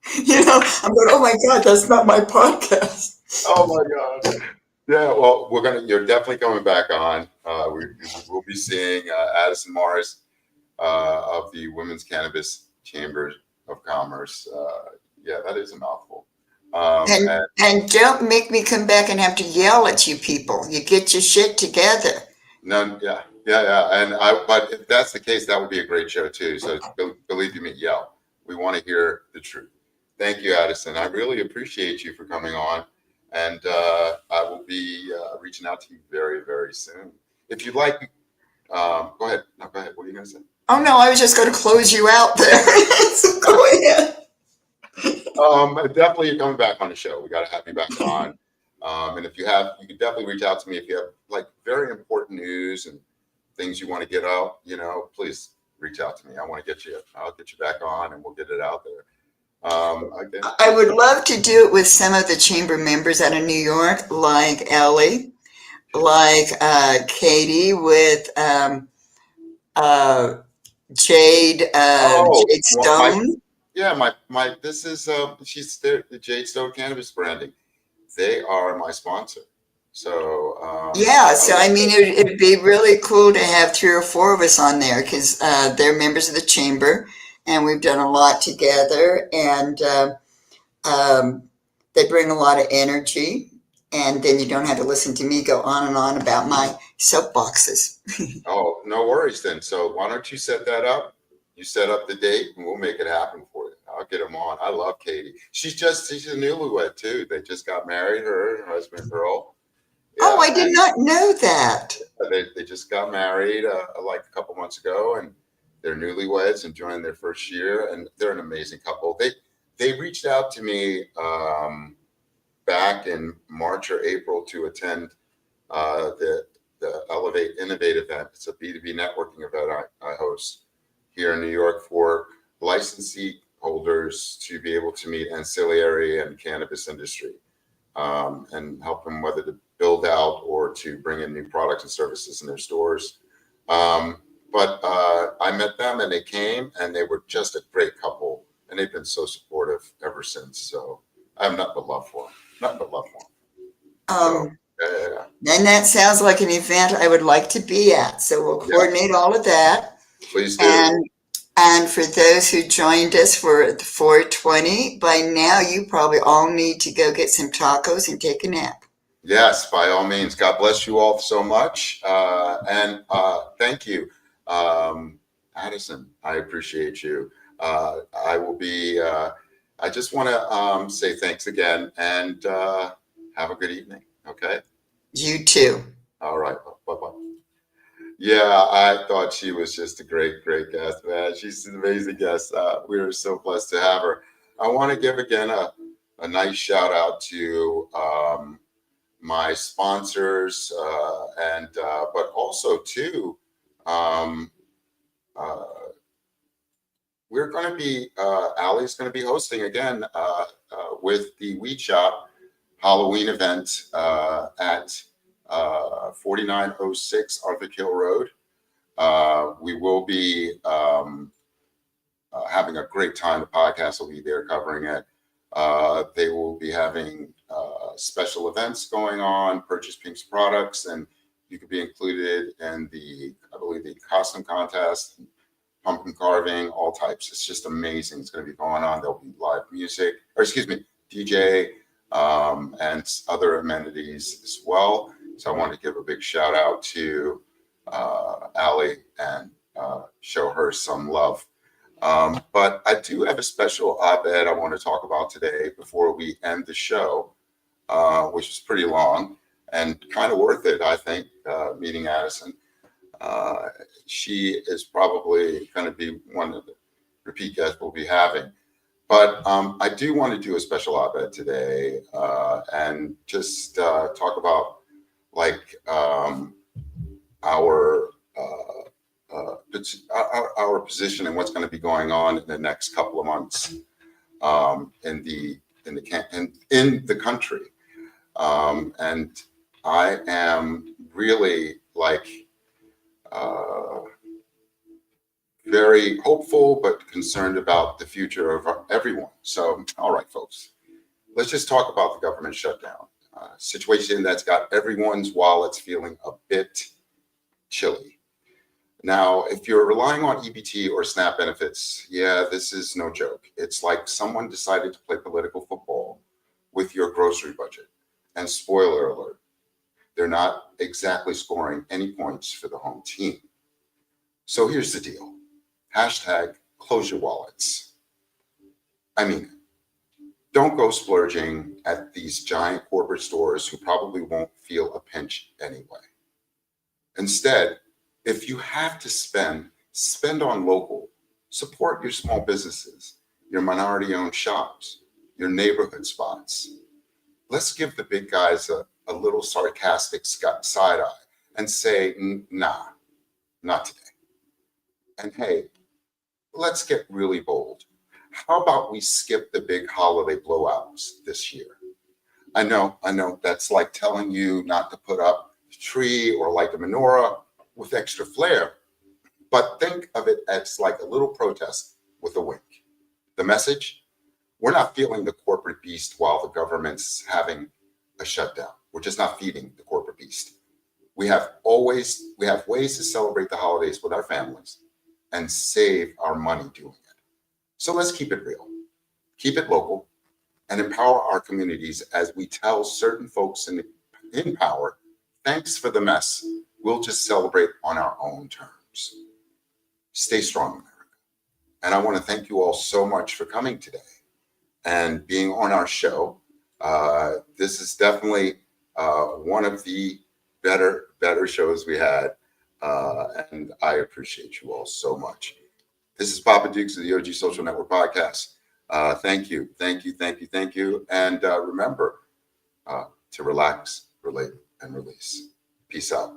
I'm going, oh my God, that's not my podcast. Oh my God. Yeah, well, you're definitely coming back on. We'll be seeing Addison Morris of the Women's Cannabis Chamber of Commerce. Yeah, that is a mouthful. And And don't make me come back and have to yell at you people. You get your shit together. none, yeah. But if that's the case, that would be a great show too. So believe you me, yell. We want to hear the truth. Thank you, Addison. I really appreciate you for coming on. And I will be reaching out to you very, very soon. If you'd like, go ahead. No, go ahead. What are you going to say? Oh no, I was just going to close you out there. So go ahead. Definitely you're coming back on the show. We got to have you back on. And if you can definitely reach out to me if you have like very important news and things you want to get out, please reach out to me. I'll get you back on and we'll get it out there. Again, I would love to do it with some of the chamber members out of New York, like Ellie, like Katie, with Jade Jade my Stone. yeah, this is she's there, the Jade Stone Cannabis branding. They are my sponsor. So Yeah, so I mean, it'd be really cool to have 3 or 4 of us on there because they're members of the chamber, and we've done a lot together, and they bring a lot of energy, and then you don't have to listen to me go on and on about my soapboxes. oh, no worries then. So why don't you set that up? You set up the date and we'll make it happen for you. I'll get them on. I love Katie. She's a newlywed too. They just got married, her and her husband Earl. Oh, Yeah, I did not know that. they just got married like a couple months ago, and they're newlyweds enjoying their first year, and they're an amazing couple. They reached out to me back in March or April to attend the Elevate Innovate event. It's a B2B networking event I host here in New York for licensee holders to be able to meet ancillary and cannabis industry and help them whether to build out or to bring in new products and services in their stores. But I met them and they came and they were just a great couple and they've been so supportive ever since. So I have nothing but love for them. Nothing but love for them. So, yeah. And that sounds like an event I would like to be at. So we'll coordinate all of that. Please do. And And for those who joined us for the 420, by now you probably all need to go get some tacos and take a nap. Yes, by all means. God bless you all so much. And thank you, Addison. I appreciate you. I will be, I just want to say thanks again and have a good evening. Okay. You too. All right. Bye-bye. Yeah, I thought she was just a great, great guest, man. She's an amazing guest. We are so blessed to have her. I want to give again a nice shout out to my sponsors and but also too, um, uh, we're going to be Allie's going to be hosting again with the Weed Shop Halloween event at 4906 Arthur Kill Road. We will be having a great time. The podcast will be there covering it. They will be having special events going on, purchase Pink's products, and you could be included in I believe, the costume contest, pumpkin carving, all types. It's just amazing. It's going to be going on. There'll be live music, or excuse me, DJ, and other amenities as well. So I want to give a big shout out to Allie and show her some love. But I do have a special op-ed I want to talk about today before we end the show, which is pretty long and kind of worth it, I think, meeting Addison. She is probably going to be one of the repeat guests we'll be having. But I do want to do a special op-ed today and just talk about like our position and what's going to be going on in the next couple of months in the country, and I am really like very hopeful but concerned about the future of everyone. So, all right, folks, let's just talk about the government shutdown situation that's got everyone's wallets feeling a bit chilly. Now, if you're relying on EBT or SNAP benefits, yeah, this is no joke. It's like someone decided to play political football with your grocery budget. And spoiler alert, they're not exactly scoring any points for the home team. So here's the deal. Hashtag close your wallets. I mean, don't go splurging at these giant corporate stores who probably won't feel a pinch anyway. Instead, if you have to spend on local. Support your small businesses, your minority-owned shops, your neighborhood spots. Let's give the big guys a little sarcastic side eye and say, nah, not today. And hey, let's get really bold. How about we skip the big holiday blowouts this year? I know, that's like telling you not to put up a tree or light a menorah with extra flair, but think of it as like a little protest with a wink. The message? We're not feeling the corporate beast while the government's having a shutdown. We're just not feeding the corporate beast. We have ways to celebrate the holidays with our families and save our money doing it. So let's keep it real, keep it local, and empower our communities as we tell certain folks in power, thanks for the mess. We'll just celebrate on our own terms. Stay strong, America. And I want to thank you all so much for coming today and being on our show. This is definitely one of the better shows we had. And I appreciate you all so much. This is Papa Dukes of the OG Social Network Podcast. Thank you. And remember to relax, relate, and release. Peace out.